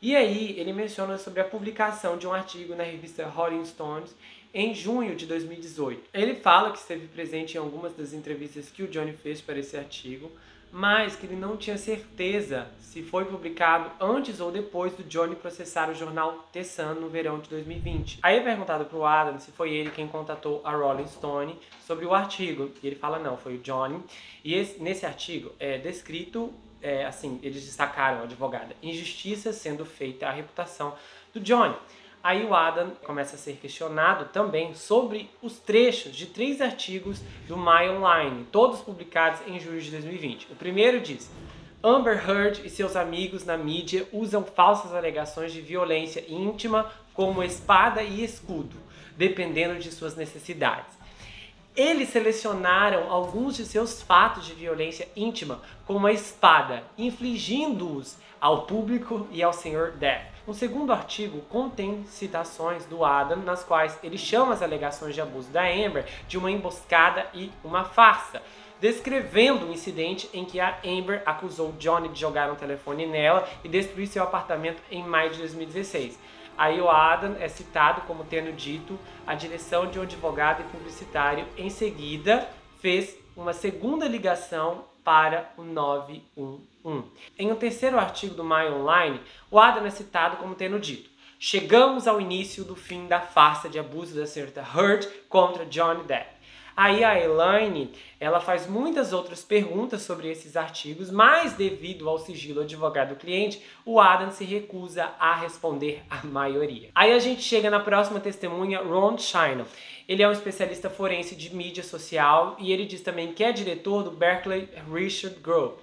E aí ele menciona sobre a publicação de um artigo na revista Rolling Stones em junho de 2018. Ele fala que esteve presente em algumas das entrevistas que o Johnny fez para esse artigo, mas que ele não tinha certeza se foi publicado antes ou depois do Johnny processar o jornal The Sun no verão de 2020. Aí é perguntado para o Adam se foi ele quem contatou a Rolling Stone sobre o artigo, e ele fala não, foi o Johnny. E nesse artigo é descrito, assim, eles destacaram, a advogada, injustiça sendo feita à reputação do Johnny. Aí o Adam começa a ser questionado também sobre os trechos de 3 artigos do My Online, todos publicados em julho de 2020. O primeiro diz, Amber Heard e seus amigos na mídia usam falsas alegações de violência íntima como espada e escudo, dependendo de suas necessidades. Eles selecionaram alguns de seus fatos de violência íntima como a espada, infligindo-os ao público e ao Sr. Depp. Um segundo artigo contém citações do Adam, nas quais ele chama as alegações de abuso da Amber de uma emboscada e uma farsa, descrevendo o incidente em que a Amber acusou Johnny de jogar um telefone nela e destruir seu apartamento em maio de 2016. Aí o Adam é citado como tendo dito a direção de um advogado e publicitário em seguida fez uma segunda ligação para o 911. Em um terceiro artigo do My Online, o Adam é citado como tendo dito: chegamos ao início do fim da farsa de abuso da senhorita Heard contra Johnny Depp. Aí a Elaine, ela faz muitas outras perguntas sobre esses artigos, mas devido ao sigilo advogado-cliente, o Adam se recusa a responder a maioria. Aí a gente chega na próxima testemunha, Ron Shiner. Ele é um especialista forense de mídia social e ele diz também que é diretor do Berkeley Research Group.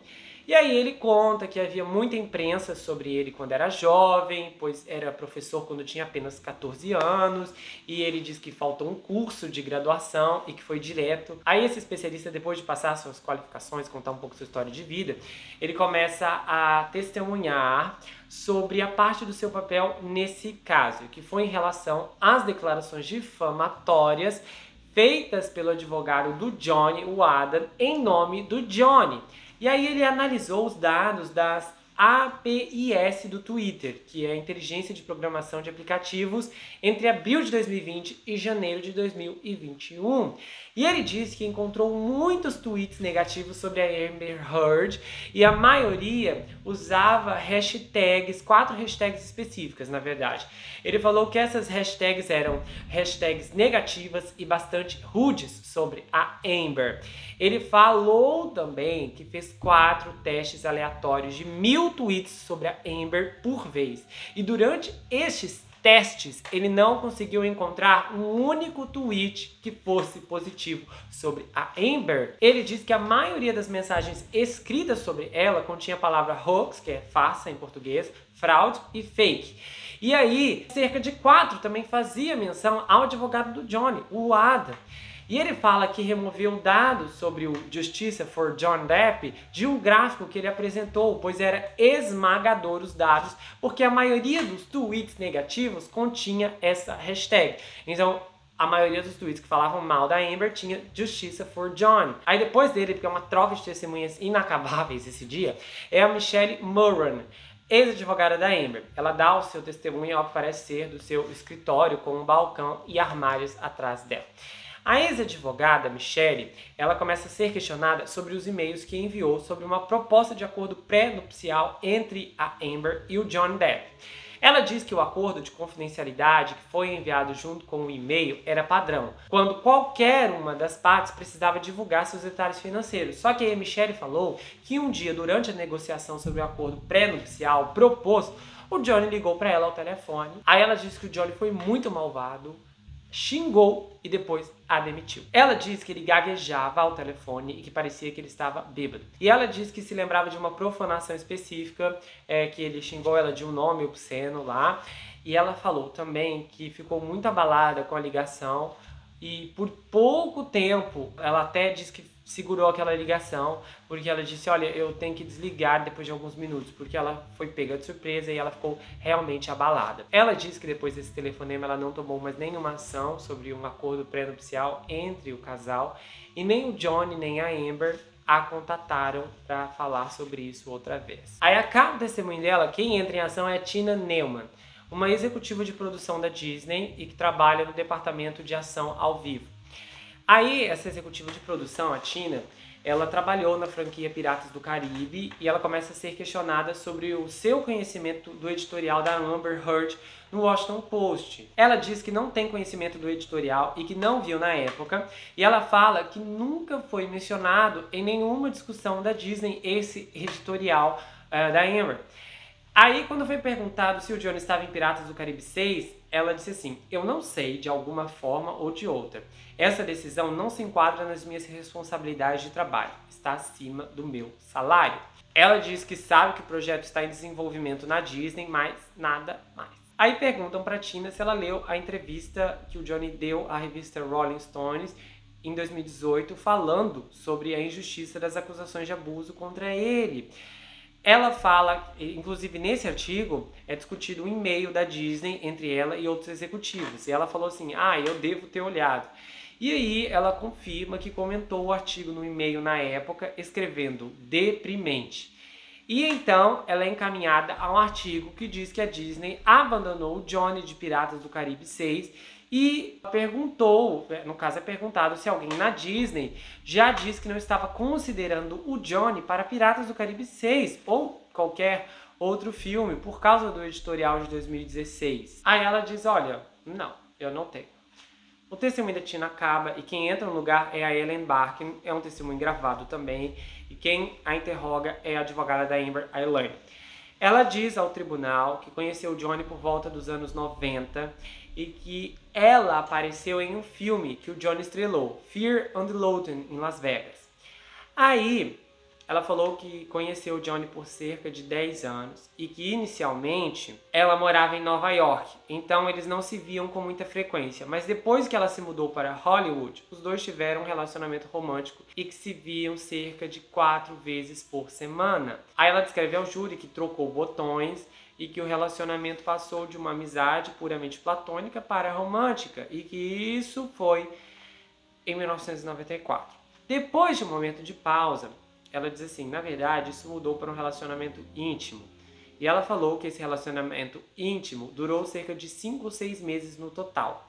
E aí ele conta que havia muita imprensa sobre ele quando era jovem, pois era professor quando tinha apenas 14 anos, e ele diz que faltou um curso de graduação e que foi direto. Aí esse especialista, depois de passar suas qualificações, contar um pouco sua história de vida, ele começa a testemunhar sobre a parte do seu papel nesse caso, que foi em relação às declarações difamatórias feitas pelo advogado do Johnny, o Adam, em nome do Johnny. E aí ele analisou os dados das APIs do Twitter, que é a inteligência de programação de aplicativos, entre abril de 2020 e janeiro de 2021. E ele disse que encontrou muitos tweets negativos sobre a Amber Heard e a maioria usava hashtags, 4 hashtags específicas, na verdade. Ele falou que essas hashtags eram hashtags negativas e bastante rudes sobre a Amber. Ele falou também que fez 4 testes aleatórios de 1000 tweets sobre a Amber por vez. E durante estes testes, ele não conseguiu encontrar um único tweet que fosse positivo sobre a Amber. Ele disse que a maioria das mensagens escritas sobre ela continha a palavra hoax, que é farsa em português, fraude e fake. E aí, cerca de 4 também fazia menção ao advogado do Johnny, o Adam. E ele fala que removeu dados sobre o Justiça for John Depp de um gráfico que ele apresentou, pois era esmagador os dados, porque a maioria dos tweets negativos continha essa hashtag. Então, a maioria dos tweets que falavam mal da Amber tinha Justiça for John. Aí depois dele, porque é uma troca de testemunhas inacabáveis esse dia, é a Michelle Moran, ex-advogada da Amber. Ela dá o seu testemunho ao que parece ser do seu escritório, com um balcão e armários atrás dela. A ex-advogada Michelle, ela começa a ser questionada sobre os e-mails que enviou sobre uma proposta de acordo pré-nupcial entre a Amber e o Johnny Depp. Ela diz que o acordo de confidencialidade que foi enviado junto com o e-mail era padrão, quando qualquer uma das partes precisava divulgar seus detalhes financeiros. Só que a Michelle falou que um dia, durante a negociação sobre o acordo pré-nupcial proposto, o Johnny ligou para ela ao telefone. Aí ela disse que o Johnny foi muito malvado, xingou e depois a demitiu. Ela disse que ele gaguejava ao telefone e que parecia que ele estava bêbado. E ela disse que se lembrava de uma profanação específica, que ele xingou ela de um nome obsceno lá. E ela falou também que ficou muito abalada com a ligação e por pouco tempo ela até disse que segurou aquela ligação, porque ela disse, olha, eu tenho que desligar depois de alguns minutos, porque ela foi pega de surpresa e ela ficou realmente abalada. Ela disse que depois desse telefonema ela não tomou mais nenhuma ação sobre um acordo pré-nupcial entre o casal, e nem o Johnny nem a Amber a contataram para falar sobre isso outra vez. Aí a cada testemunho dela, quem entra em ação é a Tina Neumann, uma executiva de produção da Disney e que trabalha no departamento de ação ao vivo. Aí, essa executiva de produção, a Tina, ela trabalhou na franquia Piratas do Caribe e ela começa a ser questionada sobre o seu conhecimento do editorial da Amber Heard no Washington Post. Ela diz que não tem conhecimento do editorial e que não viu na época, e ela fala que nunca foi mencionado em nenhuma discussão da Disney esse editorial da Amber. Aí, quando foi perguntado se o Johnny estava em Piratas do Caribe 6, ela disse assim, eu não sei de alguma forma ou de outra. Essa decisão não se enquadra nas minhas responsabilidades de trabalho. Está acima do meu salário. Ela diz que sabe que o projeto está em desenvolvimento na Disney, mas nada mais. Aí perguntam para Tina se ela leu a entrevista que o Johnny deu à revista Rolling Stones em 2018, falando sobre a injustiça das acusações de abuso contra ele. Ela fala, inclusive nesse artigo, é discutido um e-mail da Disney entre ela e outros executivos. E ela falou assim, eu devo ter olhado. E aí ela confirma que comentou o artigo no e-mail na época, escrevendo deprimente. E então ela é encaminhada a um artigo que diz que a Disney abandonou o Johnny de Piratas do Caribe 6 e perguntou, no caso é perguntado se alguém na Disney já disse que não estava considerando o Johnny para Piratas do Caribe 6 ou qualquer outro filme por causa do editorial de 2016. Aí ela diz, olha, não, eu não tenho. O testemunho da Tina acaba e quem entra no lugar é a Ellen Barkin, é um testemunho gravado também, e quem a interroga é a advogada da Amber, a Elaine. Ela diz ao tribunal que conheceu o Johnny por volta dos anos 90 e que ela apareceu em um filme que o Johnny estrelou, Fear and Loathing, em Las Vegas. Aí, ela falou que conheceu o Johnny por cerca de 10 anos e que inicialmente ela morava em Nova York, então eles não se viam com muita frequência, mas depois que ela se mudou para Hollywood, os dois tiveram um relacionamento romântico e que se viam cerca de 4 vezes por semana. Aí ela descreve ao júri que trocou botões e que o relacionamento passou de uma amizade puramente platônica para romântica e que isso foi em 1994. Depois de um momento de pausa, ela diz assim, na verdade, isso mudou para um relacionamento íntimo. E ela falou que esse relacionamento íntimo durou cerca de 5 ou 6 meses no total.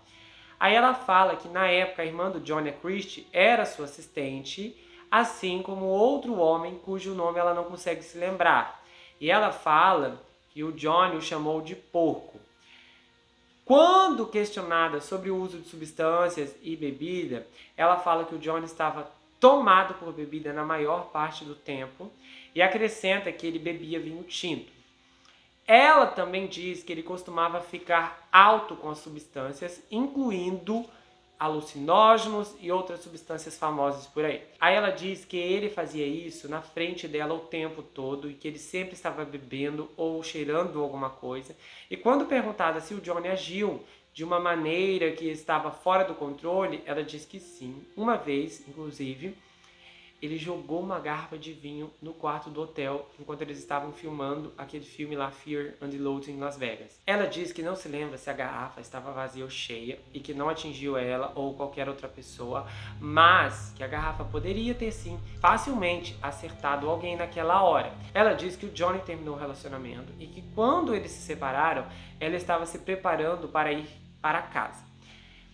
Aí ela fala que na época a irmã do Johnny, a Christie, era sua assistente, assim como outro homem cujo nome ela não consegue se lembrar. E ela fala que o Johnny o chamou de porco. Quando questionada sobre o uso de substâncias e bebida, ela fala que o Johnny estava tomado por bebida na maior parte do tempo e acrescenta que ele bebia vinho tinto. Ela também diz que ele costumava ficar alto com as substâncias, incluindo alucinógenos e outras substâncias famosas por aí. Aí ela diz que ele fazia isso na frente dela o tempo todo e que ele sempre estava bebendo ou cheirando alguma coisa. E quando perguntada se o Johnny agiu de uma maneira que estava fora do controle, ela diz que sim. Uma vez, inclusive, ele jogou uma garrafa de vinho no quarto do hotel enquanto eles estavam filmando aquele filme lá, Fear and Loathing em Las Vegas. Ela diz que não se lembra se a garrafa estava vazia ou cheia e que não atingiu ela ou qualquer outra pessoa, mas que a garrafa poderia ter sim facilmente acertado alguém naquela hora. Ela diz que o Johnny terminou o relacionamento e que quando eles se separaram, ela estava se preparando para ir para casa,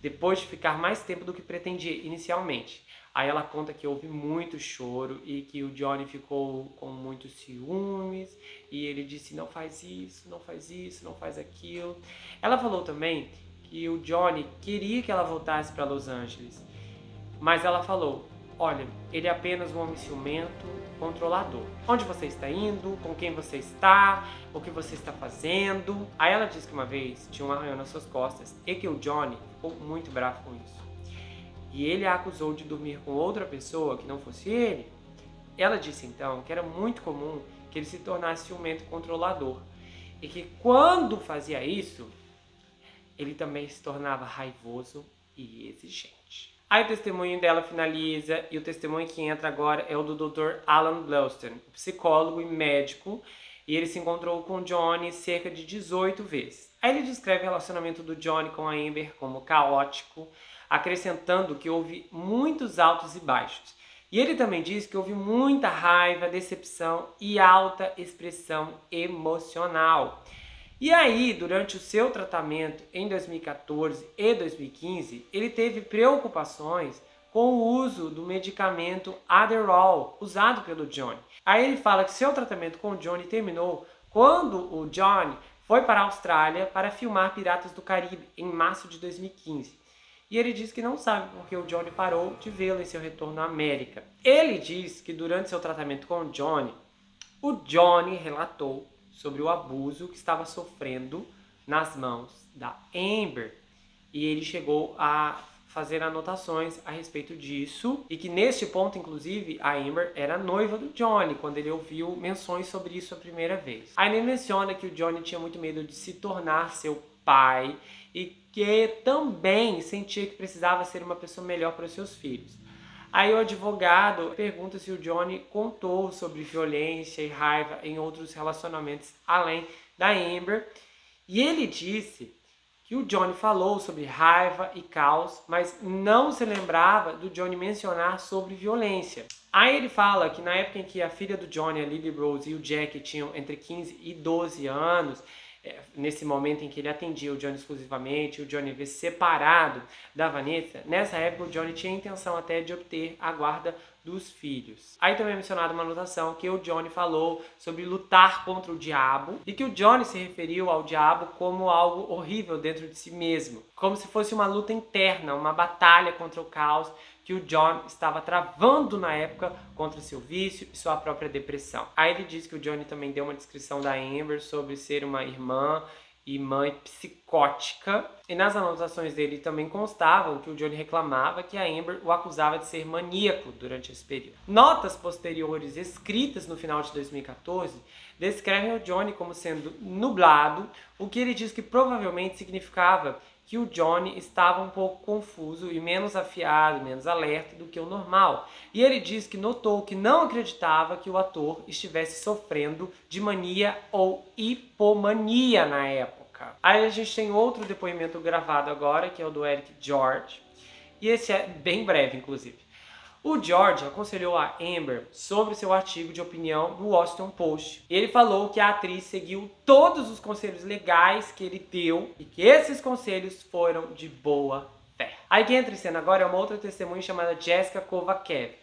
depois de ficar mais tempo do que pretendia inicialmente. Aí ela conta que houve muito choro e que o Johnny ficou com muitos ciúmes e ele disse não faz isso, não faz isso, não faz aquilo. Ela falou também que o Johnny queria que ela voltasse para Los Angeles, mas ela falou, olha, ele é apenas um homem ciumento, controlador. Onde você está indo? Com quem você está? O que você está fazendo? Aí ela disse que uma vez tinha um arranhão nas suas costas e que o Johnny ficou muito bravo com isso. E ele a acusou de dormir com outra pessoa que não fosse ele. Ela disse então que era muito comum que ele se tornasse ciumento controlador e que quando fazia isso, ele também se tornava raivoso e exigente. Aí o testemunho dela finaliza e o testemunho que entra agora é o do Dr. Alan Blaustein, psicólogo e médico, e ele se encontrou com Johnny cerca de 18 vezes. Aí ele descreve o relacionamento do Johnny com a Amber como caótico, acrescentando que houve muitos altos e baixos. E ele também diz que houve muita raiva, decepção e alta expressão emocional. E aí, durante o seu tratamento em 2014 e 2015, ele teve preocupações com o uso do medicamento Adderall, usado pelo Johnny. Aí ele fala que seu tratamento com o Johnny terminou quando o Johnny foi para a Austrália para filmar Piratas do Caribe, em março de 2015. E ele diz que não sabe porque o Johnny parou de vê-lo em seu retorno à América. Ele diz que durante seu tratamento com o Johnny relatou sobre o abuso que estava sofrendo nas mãos da Amber. E ele chegou a fazer anotações a respeito disso. E que neste ponto, inclusive, a Amber era noiva do Johnny, quando ele ouviu menções sobre isso a primeira vez. Aí ele menciona que o Johnny tinha muito medo de se tornar seu pai e que também sentia que precisava ser uma pessoa melhor para os seus filhos. Aí o advogado pergunta se o Johnny contou sobre violência e raiva em outros relacionamentos além da Amber. E ele disse que o Johnny falou sobre raiva e caos, mas não se lembrava do Johnny mencionar sobre violência. Aí ele fala que na época em que a filha do Johnny, a Lily Rose, e o Jack tinham entre 15 e 12 anos, nesse momento em que ele atendia o Johnny exclusivamente, o Johnny veio separado da Vanessa, nessa época o Johnny tinha a intenção até de obter a guarda dos filhos. Aí também é mencionada uma anotação que o Johnny falou sobre lutar contra o diabo e que o Johnny se referiu ao diabo como algo horrível dentro de si mesmo, como se fosse uma luta interna, uma batalha contra o caos que o John estava travando na época contra seu vício e sua própria depressão. Aí ele diz que o Johnny também deu uma descrição da Amber sobre ser uma irmã e mãe psicótica. E nas anotações dele também constavam que o Johnny reclamava que a Amber o acusava de ser maníaco durante esse período. Notas posteriores escritas no final de 2014 descrevem o Johnny como sendo nublado, o que ele diz que provavelmente significava que o Johnny estava um pouco confuso e menos afiado, menos alerta do que o normal. E ele diz que notou que não acreditava que o ator estivesse sofrendo de mania ou hipomania na época. Aí a gente tem outro depoimento gravado agora, que é o do Eric George. e esse é bem breve, inclusive. O George aconselhou a Amber sobre seu artigo de opinião no Washington Post. Ele falou que a atriz seguiu todos os conselhos legais que ele deu e que esses conselhos foram de boa fé. Aí quem entra em cena agora é uma outra testemunha chamada Jessica Kovacevic,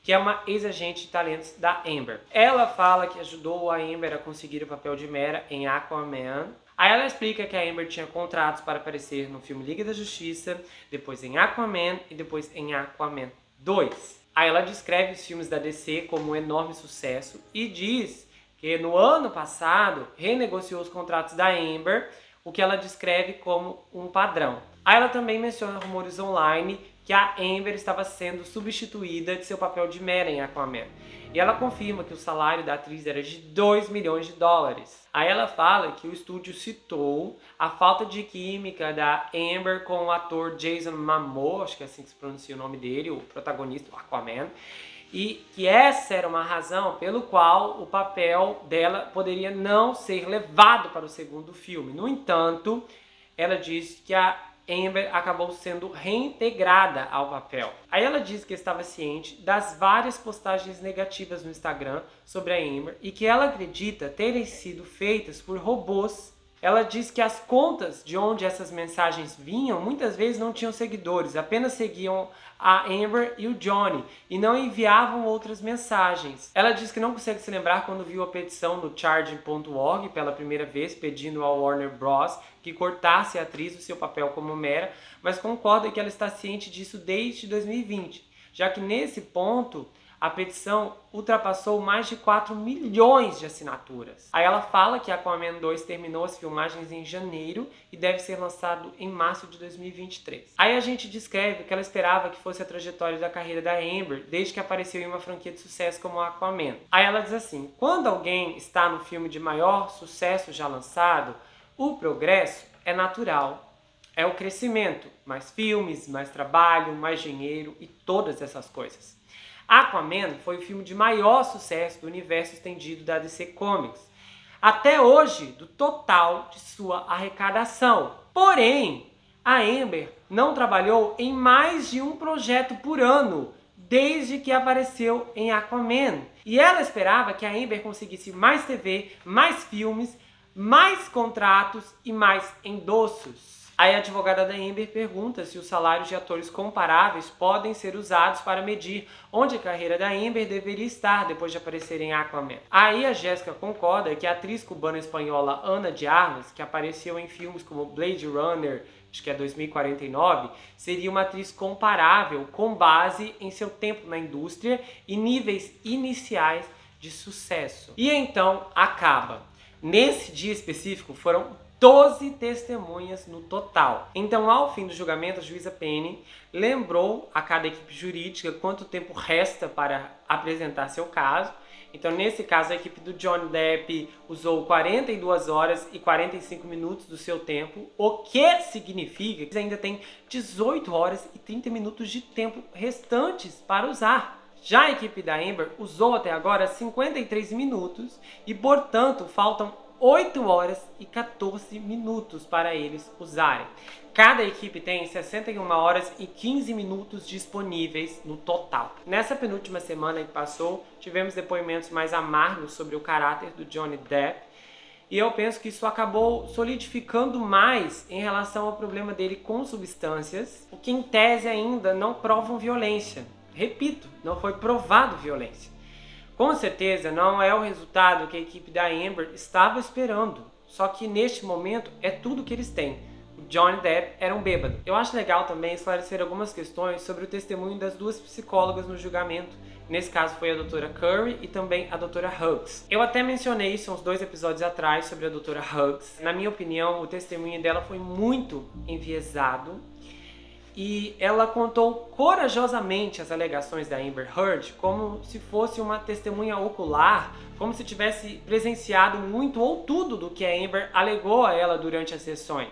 que é uma ex-agente de talentos da Amber. Ela fala que ajudou a Amber a conseguir o papel de Mera em Aquaman. Aí ela explica que a Amber tinha contratos para aparecer no filme Liga da Justiça, depois em Aquaman e depois em Aquaman 2. Aí ela descreve os filmes da DC como um enorme sucesso e diz que no ano passado renegociou os contratos da Amber, o que ela descreve como um padrão. Aí ela também menciona rumores online que a Amber estava sendo substituída de seu papel de Mera em Aquaman. E ela confirma que o salário da atriz era de 2 milhões de dólares. Aí ela fala que o estúdio citou a falta de química da Amber com o ator Jason Momoa, acho que é assim que se pronuncia o nome dele, o protagonista do Aquaman, e que essa era uma razão pelo qual o papel dela poderia não ser levado para o segundo filme. No entanto, ela diz que a Amber acabou sendo reintegrada ao papel. Aí ela diz que estava ciente das várias postagens negativas no Instagram sobre a Amber e que ela acredita terem sido feitas por robôs. Ela diz que as contas de onde essas mensagens vinham muitas vezes não tinham seguidores, apenas seguiam a Amber e o Johnny e não enviavam outras mensagens. Ela diz que não consegue se lembrar quando viu a petição no Charging.org pela primeira vez, pedindo ao Warner Bros. Que cortasse a atriz do seu papel como Mera, mas concorda que ela está ciente disso desde 2020, já que nesse ponto a petição ultrapassou mais de 4 milhões de assinaturas. Aí ela fala que Aquaman 2 terminou as filmagens em janeiro e deve ser lançado em março de 2023. Aí a gente descreve que ela esperava que fosse a trajetória da carreira da Amber desde que apareceu em uma franquia de sucesso como Aquaman. Aí ela diz assim: quando alguém está no filme de maior sucesso já lançado, o progresso é natural. É o crescimento, mais filmes, mais trabalho, mais dinheiro e todas essas coisas. Aquaman foi o filme de maior sucesso do universo estendido da DC Comics, até hoje, do total de sua arrecadação. Porém, a Amber não trabalhou em mais de um projeto por ano, desde que apareceu em Aquaman. E ela esperava que a Amber conseguisse mais TV, mais filmes, mais contratos e mais endossos. Aí a advogada da Amber pergunta se os salários de atores comparáveis podem ser usados para medir onde a carreira da Amber deveria estar depois de aparecer em Aquaman. Aí a Jéssica concorda que a atriz cubana-espanhola Ana de Armas, que apareceu em filmes como Blade Runner, acho que é 2049, seria uma atriz comparável com base em seu tempo na indústria e níveis iniciais de sucesso. E então acaba. Nesse dia específico foram 12 testemunhas no total. Então, ao fim do julgamento, a juíza Penny lembrou a cada equipe jurídica quanto tempo resta para apresentar seu caso. Então, nesse caso, a equipe do Johnny Depp usou 42 horas e 45 minutos do seu tempo, o que significa que ainda tem 18 horas e 30 minutos de tempo restantes para usar. Já a equipe da Amber usou até agora 53 minutos e, portanto, faltam 8 horas e 14 minutos para eles usarem. Cada equipe tem 61 horas e 15 minutos disponíveis no total. Nessa penúltima semana que passou, tivemos depoimentos mais amargos sobre o caráter do Johnny Depp. E eu penso que isso acabou solidificando mais em relação ao problema dele com substâncias, o que em tese ainda não provam violência. Repito, não foi provado violência. Com certeza não é o resultado que a equipe da Amber estava esperando, só que neste momento é tudo que eles têm. O Johnny Depp era um bêbado. Eu acho legal também esclarecer algumas questões sobre o testemunho das duas psicólogas no julgamento. Nesse caso foi a doutora Curry e também a doutora Huggs. Eu até mencionei isso uns 2 episódios atrás sobre a doutora Huggs. Na minha opinião, o testemunho dela foi muito enviesado. E ela contou corajosamente as alegações da Amber Heard como se fosse uma testemunha ocular, como se tivesse presenciado muito ou tudo do que a Amber alegou a ela durante as sessões.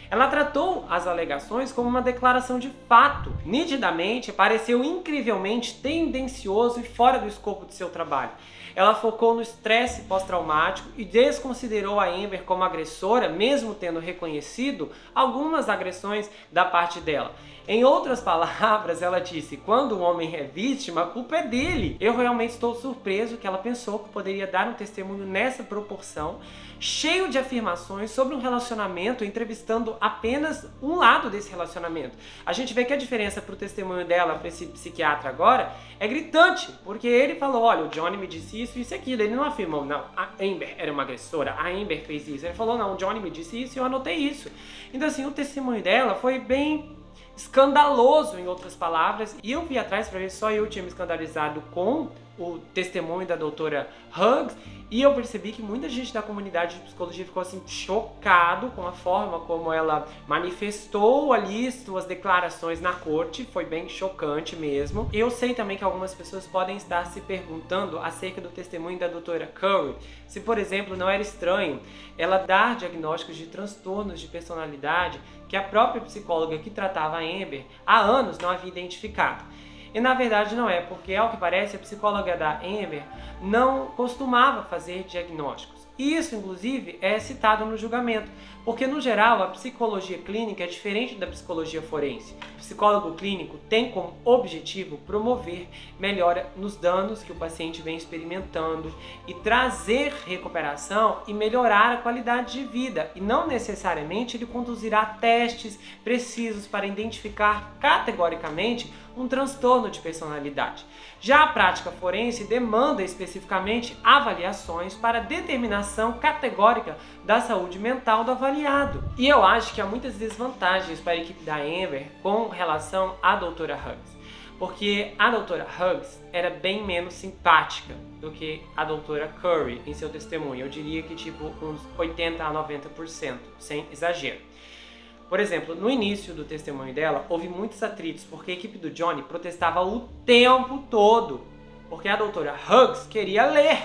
Ela tratou as alegações como uma declaração de fato. Nitidamente, pareceu incrivelmente tendencioso e fora do escopo de seu trabalho. Ela focou no estresse pós-traumático e desconsiderou a Amber como agressora, mesmo tendo reconhecido algumas agressões da parte dela. Em outras palavras, ela disse: quando um homem é vítima, a culpa é dele. Eu realmente estou surpreso que ela pensou que poderia dar um testemunho nessa proporção, cheio de afirmações sobre um relacionamento, entrevistando apenas um lado desse relacionamento. A gente vê que a diferença para o testemunho dela, para esse psiquiatra agora, é gritante, porque ele falou: olha, o Johnny me disse isso e aquilo. Ele não afirmou: não, a Amber era uma agressora, a Amber fez isso. Ele falou: não, o Johnny me disse isso e eu anotei isso. Então assim, o testemunho dela foi bem escandaloso, em outras palavras, e eu vi atrás para ver se só eu tinha me escandalizado com o testemunho da doutora Huggs, e eu percebi que muita gente da comunidade de psicologia ficou assim chocado com a forma como ela manifestou ali suas declarações na corte. Foi bem chocante mesmo. Eu sei também que algumas pessoas podem estar se perguntando acerca do testemunho da doutora Curry, se por exemplo não era estranho ela dar diagnósticos de transtornos de personalidade que a própria psicóloga que tratava a Amber há anos não havia identificado. E na verdade não é, porque ao que parece a psicóloga da Amber não costumava fazer diagnósticos. Isso, inclusive, é citado no julgamento, porque no geral a psicologia clínica é diferente da psicologia forense. O psicólogo clínico tem como objetivo promover melhora nos danos que o paciente vem experimentando e trazer recuperação e melhorar a qualidade de vida, e não necessariamente ele conduzirá testes precisos para identificar categoricamente um transtorno de personalidade. Já a prática forense demanda especificamente avaliações para determinação categórica da saúde mental do avaliado. E eu acho que há muitas desvantagens para a equipe da Amber com relação à doutora Huggs, porque a doutora Huggs era bem menos simpática do que a doutora Curry em seu testemunho. Eu diria que tipo uns 80 a 90%, sem exagero. Por exemplo, no início do testemunho dela, houve muitos atritos, porque a equipe do Johnny protestava o tempo todo, porque a doutora Huggs queria ler,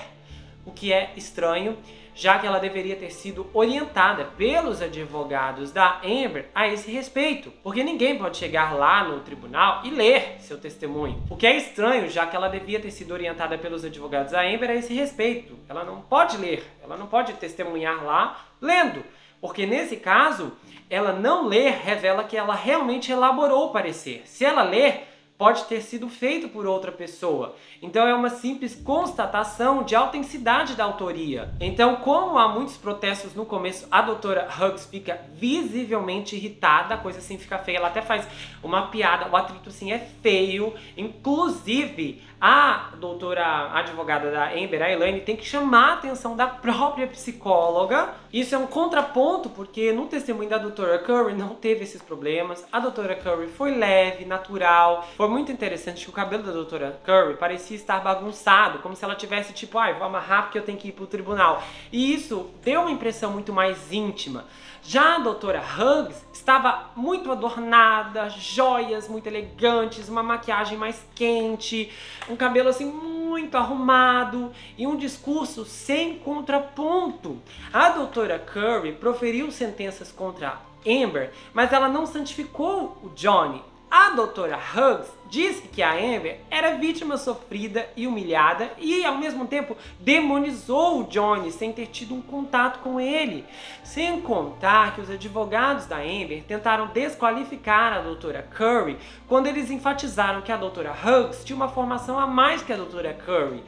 o que é estranho, já que ela deveria ter sido orientada pelos advogados da Amber a esse respeito, porque ninguém pode chegar lá no tribunal e ler seu testemunho, o que é estranho, já que ela devia ter sido orientada pelos advogados da Amber a esse respeito. Ela não pode ler, ela não pode testemunhar lá lendo, porque nesse caso, ela não ler revela que ela realmente elaborou o parecer. Se ela ler, pode ter sido feito por outra pessoa. Então é uma simples constatação de autenticidade da autoria. Então, como há muitos protestos no começo, a doutora Huggs fica visivelmente irritada, a coisa assim fica feia, ela até faz uma piada, o atrito assim é feio. Inclusive, a doutora advogada da Amber, a Elaine, tem que chamar a atenção da própria psicóloga. Isso é um contraponto, porque no testemunho da doutora Curry não teve esses problemas. A doutora Curry foi leve, natural. Foi muito interessante que o cabelo da doutora Curry parecia estar bagunçado, como se ela tivesse tipo, vou amarrar porque eu tenho que ir pro tribunal. E isso deu uma impressão muito mais íntima. Já a doutora Huggs estava muito adornada, joias muito elegantes, uma maquiagem mais quente, um cabelo assim muito arrumado e um discurso sem contraponto. A doutora Curry proferiu sentenças contra Amber, mas ela não santificou o Johnny. A doutora Huggs disse que a Amber era vítima sofrida e humilhada e, ao mesmo tempo, demonizou o Johnny sem ter tido um contato com ele. Sem contar que os advogados da Amber tentaram desqualificar a doutora Curry quando eles enfatizaram que a doutora Huggs tinha uma formação a mais que a doutora Curry.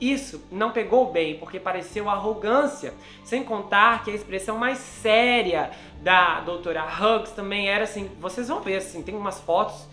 Isso não pegou bem, porque pareceu arrogância, sem contar que a expressão mais séria da doutora Huggs também era assim, vocês vão ver assim, tem umas fotos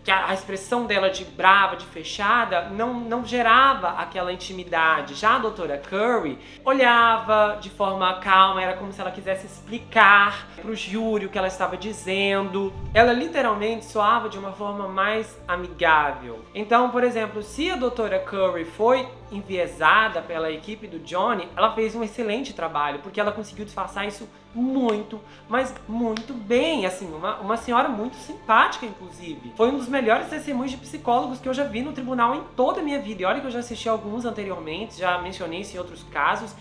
que a expressão dela de brava, de fechada, não gerava aquela intimidade. Já a doutora Curry olhava de forma calma, era como se ela quisesse explicar pro júri o que ela estava dizendo. Ela literalmente soava de uma forma mais amigável. Então, por exemplo, se a doutora Curry foi enviesada pela equipe do Johnny, ela fez um excelente trabalho, porque ela conseguiu disfarçar isso muito, mas muito bem, assim, uma senhora muito simpática, inclusive. Foi um dos melhores testemunhos de psicólogos que eu já vi no tribunal em toda a minha vida. E olha que eu já assisti alguns anteriormente, já mencionei isso em outros casos.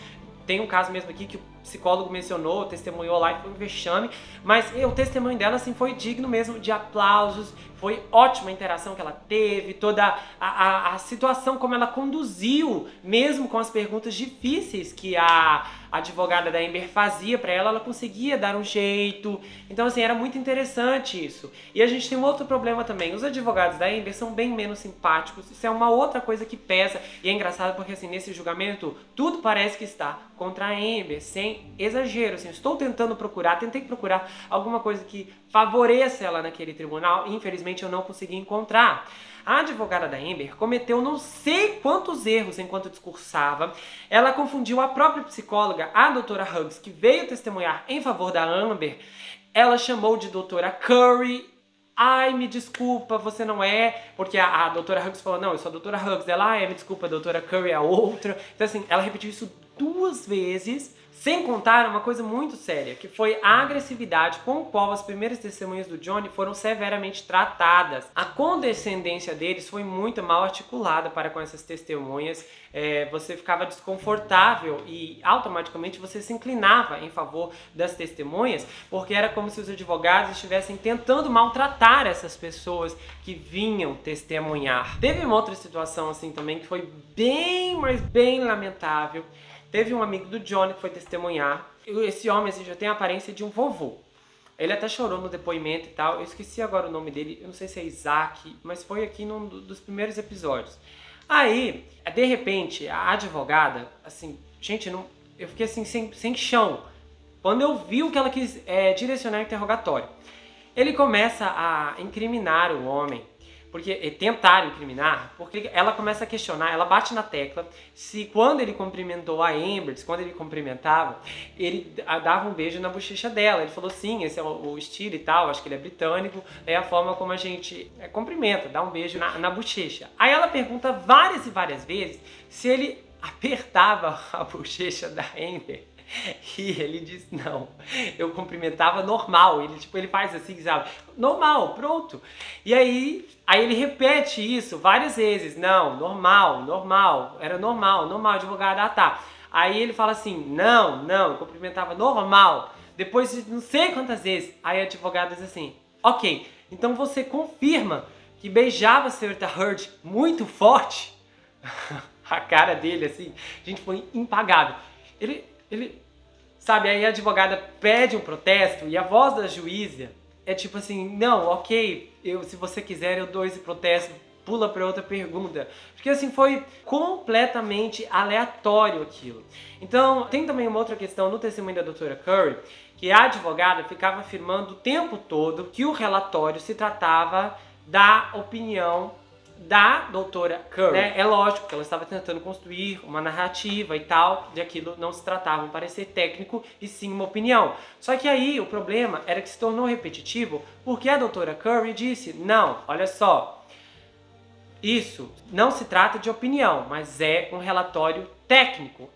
Tem um caso mesmo aqui que psicólogo mencionou, testemunhou lá e foi um vexame, mas o testemunho dela assim, foi digno mesmo de aplausos, foi ótima a interação que ela teve, toda a situação como ela conduziu, mesmo com as perguntas difíceis que a advogada da Amber fazia pra ela, ela conseguia dar um jeito. Então assim, era muito interessante isso. E a gente tem um outro problema também, os advogados da Amber são bem menos simpáticos, isso é uma outra coisa que pesa, e é engraçado porque assim, nesse julgamento, tudo parece que está contra a Amber, sem exagero, assim, estou tentando procurar, tentei procurar alguma coisa que favoreça ela naquele tribunal, e infelizmente eu não consegui encontrar. A advogada da Amber cometeu não sei quantos erros enquanto discursava. Ela confundiu a própria psicóloga, a doutora Hughes, que veio testemunhar em favor da Amber. Ela chamou de doutora Curry. Ai, me desculpa, você não é... Porque a doutora Hughes falou, não, eu sou a doutora Hughes. Ela, me desculpa, a doutora Curry é a outra. Então assim, ela repetiu isso 2 vezes, sem contar uma coisa muito séria, que foi a agressividade com a qual as primeiras testemunhas do Johnny foram severamente tratadas. A condescendência deles foi muito mal articulada para com essas testemunhas. Você ficava desconfortável e automaticamente você se inclinava em favor das testemunhas, porque era como se os advogados estivessem tentando maltratar essas pessoas que vinham testemunhar. Teve uma outra situação assim também que foi bem, mas bem lamentável. Teve um amigo do Johnny que foi testemunhar. Esse homem assim, já tem a aparência de um vovô. Ele até chorou no depoimento e tal. Eu esqueci agora o nome dele. Eu não sei se é Isaac, mas foi aqui num dos primeiros episódios. Aí, de repente, a advogada, assim, gente, eu fiquei assim, sem chão. Quando eu vi o que ela quis direcionar o interrogatório. Ele começa a incriminar o homem. Porque tentaram incriminar, porque ela começa a questionar, ela bate na tecla se quando ele cumprimentou a Amber, se quando ele cumprimentava, ele dava um beijo na bochecha dela. Ele falou sim, esse é o estilo e tal, acho que ele é britânico, é a forma como a gente cumprimenta, dá um beijo na bochecha. Aí ela pergunta várias e várias vezes se ele apertava a bochecha da Amber. E ele disse, não, eu cumprimentava normal, ele faz assim, sabe, normal, pronto. E aí ele repete isso várias vezes, não, normal, era normal, advogado, tá. Aí ele fala assim, não, eu cumprimentava normal, depois de não sei quantas vezes, aí a advogada diz assim, ok, então você confirma que beijava a senhorita Heard muito forte? A cara dele, assim, gente, foi impagável. Sabe, aí a advogada pede um protesto e a voz da juíza é tipo assim, não, ok, se você quiser eu dou esse protesto, pula para outra pergunta. Porque assim, foi completamente aleatório aquilo. Então, tem também uma outra questão no testemunho da doutora Curry, que a advogada ficava afirmando o tempo todo que o relatório se tratava da opinião da doutora Curry. É lógico que ela estava tentando construir uma narrativa e tal, de aquilo não se tratava um parecer técnico e sim uma opinião. Só que aí o problema era que se tornou repetitivo porque a doutora Curry disse, não, olha só, isso não se trata de opinião, mas é um relatório técnico,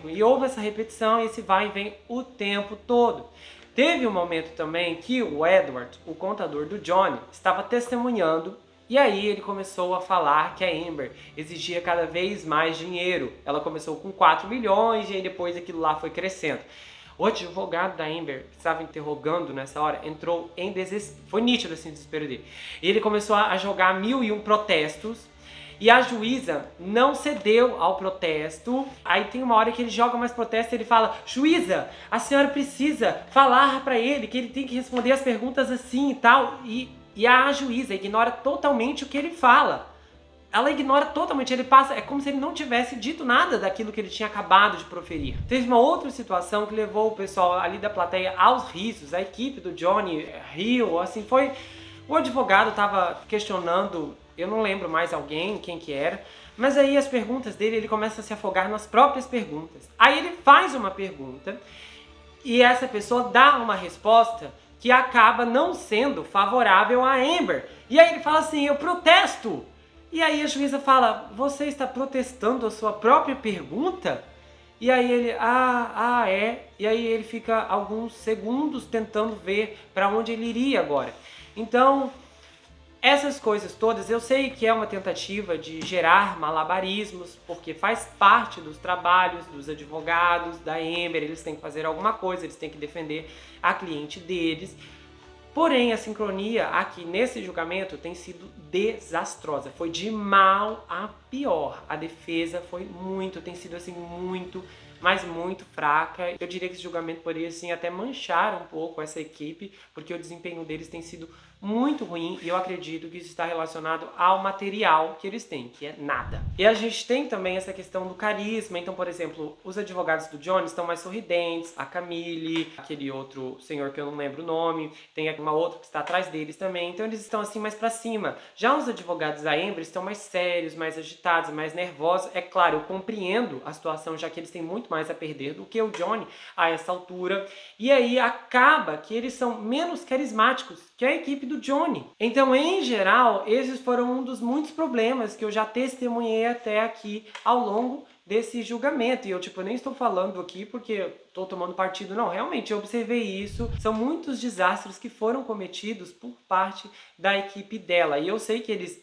e houve essa repetição e esse vai e vem o tempo todo. Teve um momento também que o Edward, o contador do Johnny, estava testemunhando. E aí ele começou a falar que a Amber exigia cada vez mais dinheiro. Ela começou com 4 milhões e aí depois aquilo lá foi crescendo. O advogado da Amber, que estava interrogando nessa hora, entrou em desespero. Foi nítido assim o desespero dele. E ele começou a jogar 1001 protestos. E a juíza não cedeu ao protesto. Aí tem uma hora que ele joga mais protesto e ele fala, juíza, a senhora precisa falar pra ele que ele tem que responder as perguntas assim e tal. E a juíza ignora totalmente o que ele fala. Ela ignora totalmente, ele passa, é como se ele não tivesse dito nada daquilo que ele tinha acabado de proferir. Teve uma outra situação que levou o pessoal ali da plateia aos risos, a equipe do Johnny riu, assim, foi... O advogado estava questionando, eu não lembro mais quem que era, mas aí as perguntas dele, ele começa a se afogar nas próprias perguntas. Aí ele faz uma pergunta e essa pessoa dá uma resposta que acaba não sendo favorável a Amber. E aí ele fala assim, eu protesto. E aí a juíza fala, você está protestando a sua própria pergunta? E aí ele, é. E aí ele fica alguns segundos tentando ver para onde ele iria agora. Então, Essas coisas todas, eu sei que é uma tentativa de gerar malabarismos, porque faz parte dos trabalhos dos advogados, da Amber, eles têm que fazer alguma coisa, eles têm que defender a cliente deles. Porém, a sincronia aqui nesse julgamento tem sido desastrosa. Foi de mal a pior. A defesa tem sido assim muito, mas muito fraca. Eu diria que esse julgamento poderia assim até manchar um pouco essa equipe, porque o desempenho deles tem sido muito ruim e eu acredito que isso está relacionado ao material que eles têm, que é nada. E a gente tem também essa questão do carisma. Então, por exemplo, os advogados do Johnny estão mais sorridentes, a Camille, aquele outro senhor que eu não lembro o nome, tem uma outra que está atrás deles também, então eles estão assim mais pra cima. Já os advogados da Amber estão mais sérios, mais agitados, mais nervosos. É claro, eu compreendo a situação, já que eles têm muito mais a perder do que o Johnny a essa altura, e aí acaba que eles são menos carismáticos que a equipe do Johnny. Então, em geral, esses foram um dos muitos problemas que eu já testemunhei até aqui ao longo desse julgamento. E eu, nem estou falando aqui porque estou tomando partido, não. Realmente, eu observei isso. São muitos desastres que foram cometidos por parte da equipe dela. E eu sei que eles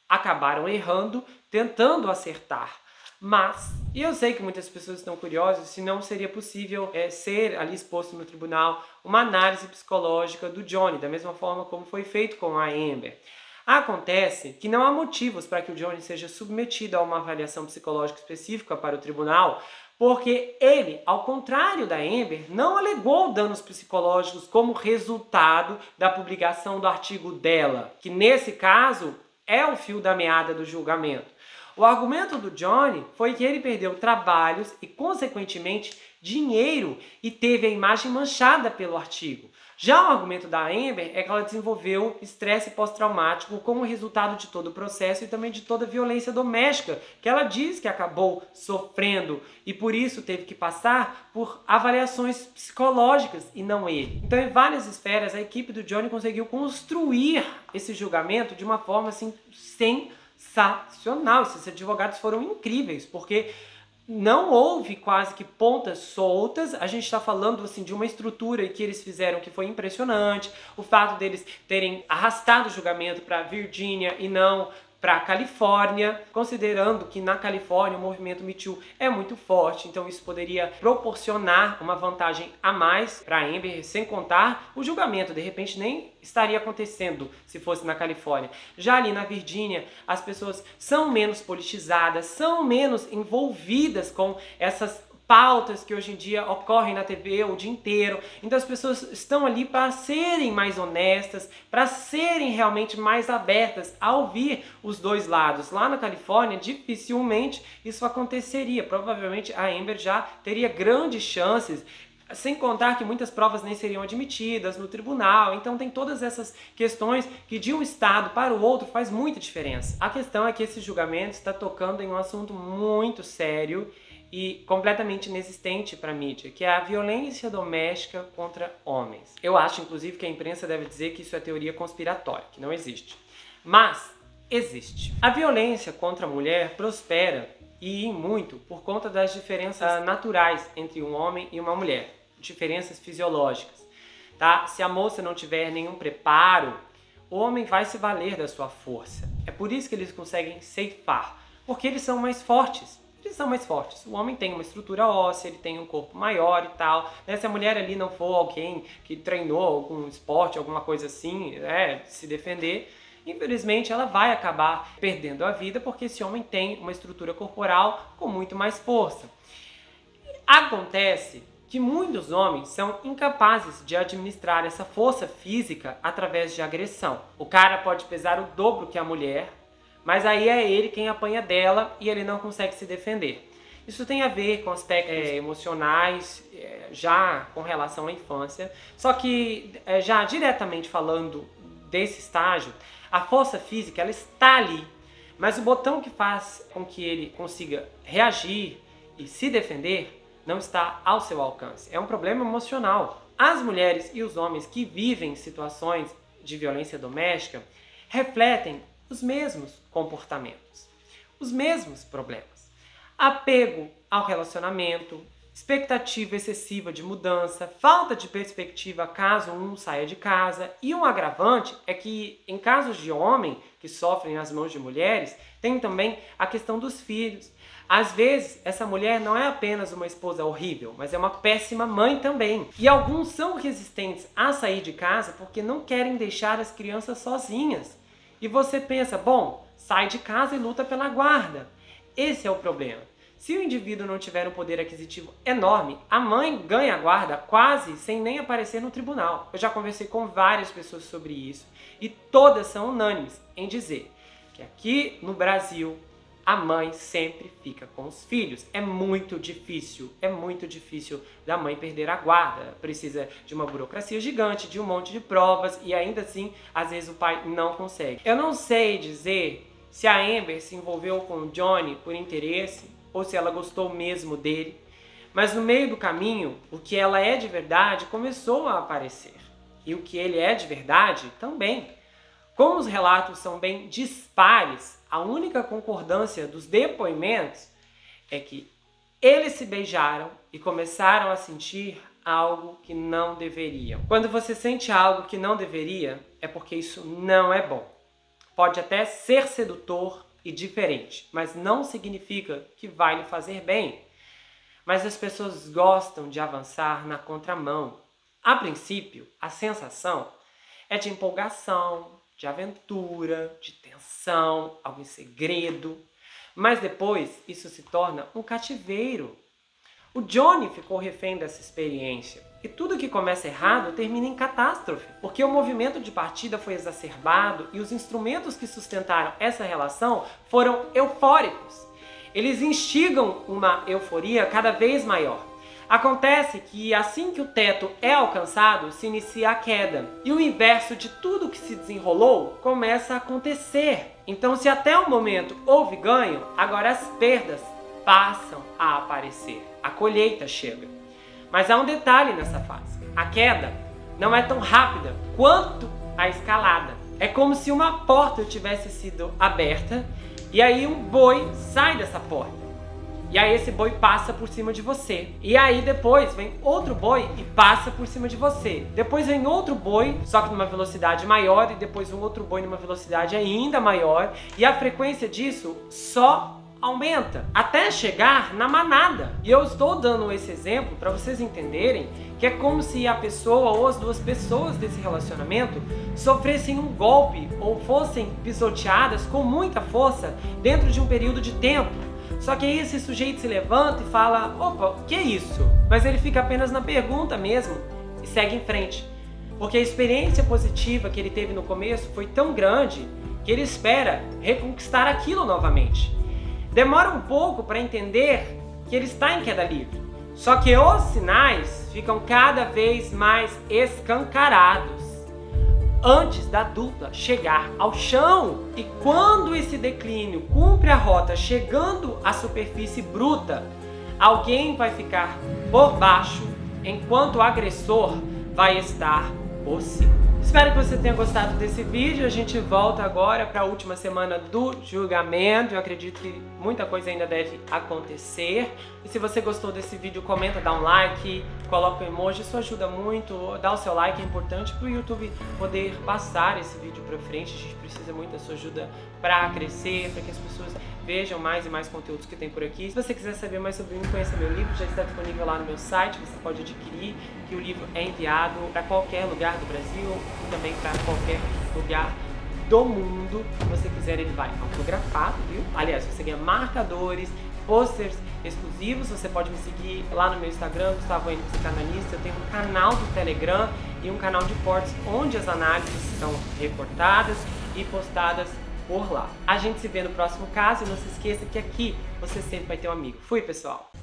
acabaram errando, tentando acertar. Mas, e eu sei que muitas pessoas estão curiosas se não seria possível ser ali exposto no tribunal uma análise psicológica do Johnny, da mesma forma como foi feito com a Amber. Acontece que não há motivos para que o Johnny seja submetido a uma avaliação psicológica específica para o tribunal, porque ele, ao contrário da Amber, não alegou danos psicológicos como resultado da publicação do artigo dela, que nesse caso é o fio da meada do julgamento. O argumento do Johnny foi que ele perdeu trabalhos e, consequentemente, dinheiro e teve a imagem manchada pelo artigo. Já o argumento da Amber é que ela desenvolveu estresse pós-traumático como resultado de todo o processo e também de toda a violência doméstica que ela diz que acabou sofrendo e por isso teve que passar por avaliações psicológicas e não ele. Então, em várias esferas, a equipe do Johnny conseguiu construir esse julgamento de uma forma assim, sensacional. Esses advogados foram incríveis, porque não houve quase que pontas soltas. A gente está falando assim de uma estrutura que eles fizeram que foi impressionante. O fato deles terem arrastado o julgamento para Virgínia e não para a Califórnia, considerando que na Califórnia o movimento Me Too é muito forte, então isso poderia proporcionar uma vantagem a mais para a Amber, sem contar o julgamento, de repente nem estaria acontecendo se fosse na Califórnia. Já ali na Virgínia, as pessoas são menos politizadas, são menos envolvidas com essas pautas que hoje em dia ocorrem na TV o dia inteiro. Então as pessoas estão ali para serem mais honestas, para serem realmente mais abertas a ouvir os dois lados. Lá na Califórnia, dificilmente isso aconteceria. Provavelmente a Amber já teria grandes chances, sem contar que muitas provas nem seriam admitidas no tribunal. Então tem todas essas questões que de um estado para o outro faz muita diferença. A questão é que esse julgamento está tocando em um assunto muito sério e completamente inexistente para a mídia, que é a violência doméstica contra homens. Eu acho, inclusive, que a imprensa deve dizer que isso é teoria conspiratória, que não existe. Mas existe. A violência contra a mulher prospera, e muito, por conta das diferenças naturais entre um homem e uma mulher. Diferenças fisiológicas. Tá? Se a moça não tiver nenhum preparo, o homem vai se valer da sua força. É por isso que eles conseguem ceifar, porque eles são mais fortes. Eles são mais fortes. O homem tem uma estrutura óssea, ele tem um corpo maior e tal. Né? Se a mulher ali não for alguém que treinou algum esporte, alguma coisa assim, se defender, infelizmente ela vai acabar perdendo a vida porque esse homem tem uma estrutura corporal com muito mais força. Acontece que muitos homens são incapazes de administrar essa força física através de agressão. O cara pode pesar o dobro que a mulher, mas aí é ele quem apanha dela e ele não consegue se defender. Isso tem a ver com aspectos emocionais, já com relação à infância. Só que, já diretamente falando desse estágio, a força física ela está ali, mas o botão que faz com que ele consiga reagir e se defender não está ao seu alcance. É um problema emocional. As mulheres e os homens que vivem situações de violência doméstica refletem os mesmos comportamentos, os mesmos problemas. Apego ao relacionamento, expectativa excessiva de mudança, falta de perspectiva caso um saia de casa, e um agravante é que em casos de homem que sofrem nas mãos de mulheres, tem também a questão dos filhos. Às vezes, essa mulher não é apenas uma esposa horrível, mas é uma péssima mãe também. E alguns são resistentes a sair de casa porque não querem deixar as crianças sozinhas. E você pensa, bom, sai de casa e luta pela guarda. Esse é o problema. Se o indivíduo não tiver um poder aquisitivo enorme, a mãe ganha a guarda quase sem nem aparecer no tribunal. Eu já conversei com várias pessoas sobre isso e todas são unânimes em dizer que aqui no Brasil a mãe sempre fica com os filhos. É muito difícil da mãe perder a guarda. Precisa de uma burocracia gigante, de um monte de provas e ainda assim, às vezes o pai não consegue. Eu não sei dizer se a Amber se envolveu com o Johnny por interesse ou se ela gostou mesmo dele, mas no meio do caminho, o que ela é de verdade começou a aparecer. E o que ele é de verdade também. Como os relatos são bem dispares, a única concordância dos depoimentos é que eles se beijaram e começaram a sentir algo que não deveriam. Quando você sente algo que não deveria, é porque isso não é bom. Pode até ser sedutor e diferente, mas não significa que vai lhe fazer bem. Mas as pessoas gostam de avançar na contramão. A princípio, a sensação é de empolgação, de aventura, de tensão, algo em segredo. Mas depois isso se torna um cativeiro. O Johnny ficou refém dessa experiência. E tudo que começa errado termina em catástrofe. Porque o movimento de partida foi exacerbado e os instrumentos que sustentaram essa relação foram eufóricos. Eles instigam uma euforia cada vez maior. Acontece que assim que o teto é alcançado, se inicia a queda. E o inverso de tudo que se desenrolou começa a acontecer. Então, se até o momento houve ganho, agora as perdas passam a aparecer. A colheita chega. Mas há um detalhe nessa fase. A queda não é tão rápida quanto a escalada. É como se uma porta tivesse sido aberta e aí um boi sai dessa porta. E aí esse boi passa por cima de você. E aí depois vem outro boi e passa por cima de você. Depois vem outro boi, só que numa velocidade maior, e depois um outro boi numa velocidade ainda maior. E a frequência disso só aumenta, até chegar na manada. E eu estou dando esse exemplo para vocês entenderem que é como se a pessoa ou as duas pessoas desse relacionamento sofressem um golpe ou fossem pisoteadas com muita força dentro de um período de tempo. Só que aí esse sujeito se levanta e fala, opa, o que é isso? Mas ele fica apenas na pergunta mesmo e segue em frente. Porque a experiência positiva que ele teve no começo foi tão grande que ele espera reconquistar aquilo novamente. Demora um pouco para entender que ele está em queda livre. Só que os sinais ficam cada vez mais escancarados antes da dupla chegar ao chão. E quando esse declínio cumpre a rota chegando à superfície bruta, alguém vai ficar por baixo enquanto o agressor vai estar por cima. Espero que você tenha gostado desse vídeo. A gente volta agora para a última semana do julgamento. Eu acredito que muita coisa ainda deve acontecer. E se você gostou desse vídeo, comenta, dá um like, coloca um emoji, isso ajuda muito. Dá o seu like, é importante para o YouTube poder passar esse vídeo para frente. A gente precisa muito da sua ajuda para crescer, para que as pessoas vejam mais e mais conteúdos que tem por aqui. Se você quiser saber mais sobre mim, conheça meu livro, já está disponível lá no meu site, você pode adquirir, que o livro é enviado para qualquer lugar do Brasil e também para qualquer lugar do mundo. Se você quiser, ele vai autografado, viu? Aliás, você ganha marcadores, posters exclusivos. Você pode me seguir lá no meu Instagram, Gustavo N, psicanalista. Eu tenho um canal do Telegram e um canal de cortes onde as análises são recortadas e postadas por lá. A gente se vê no próximo caso e não se esqueça que aqui você sempre vai ter um amigo. Fui, pessoal!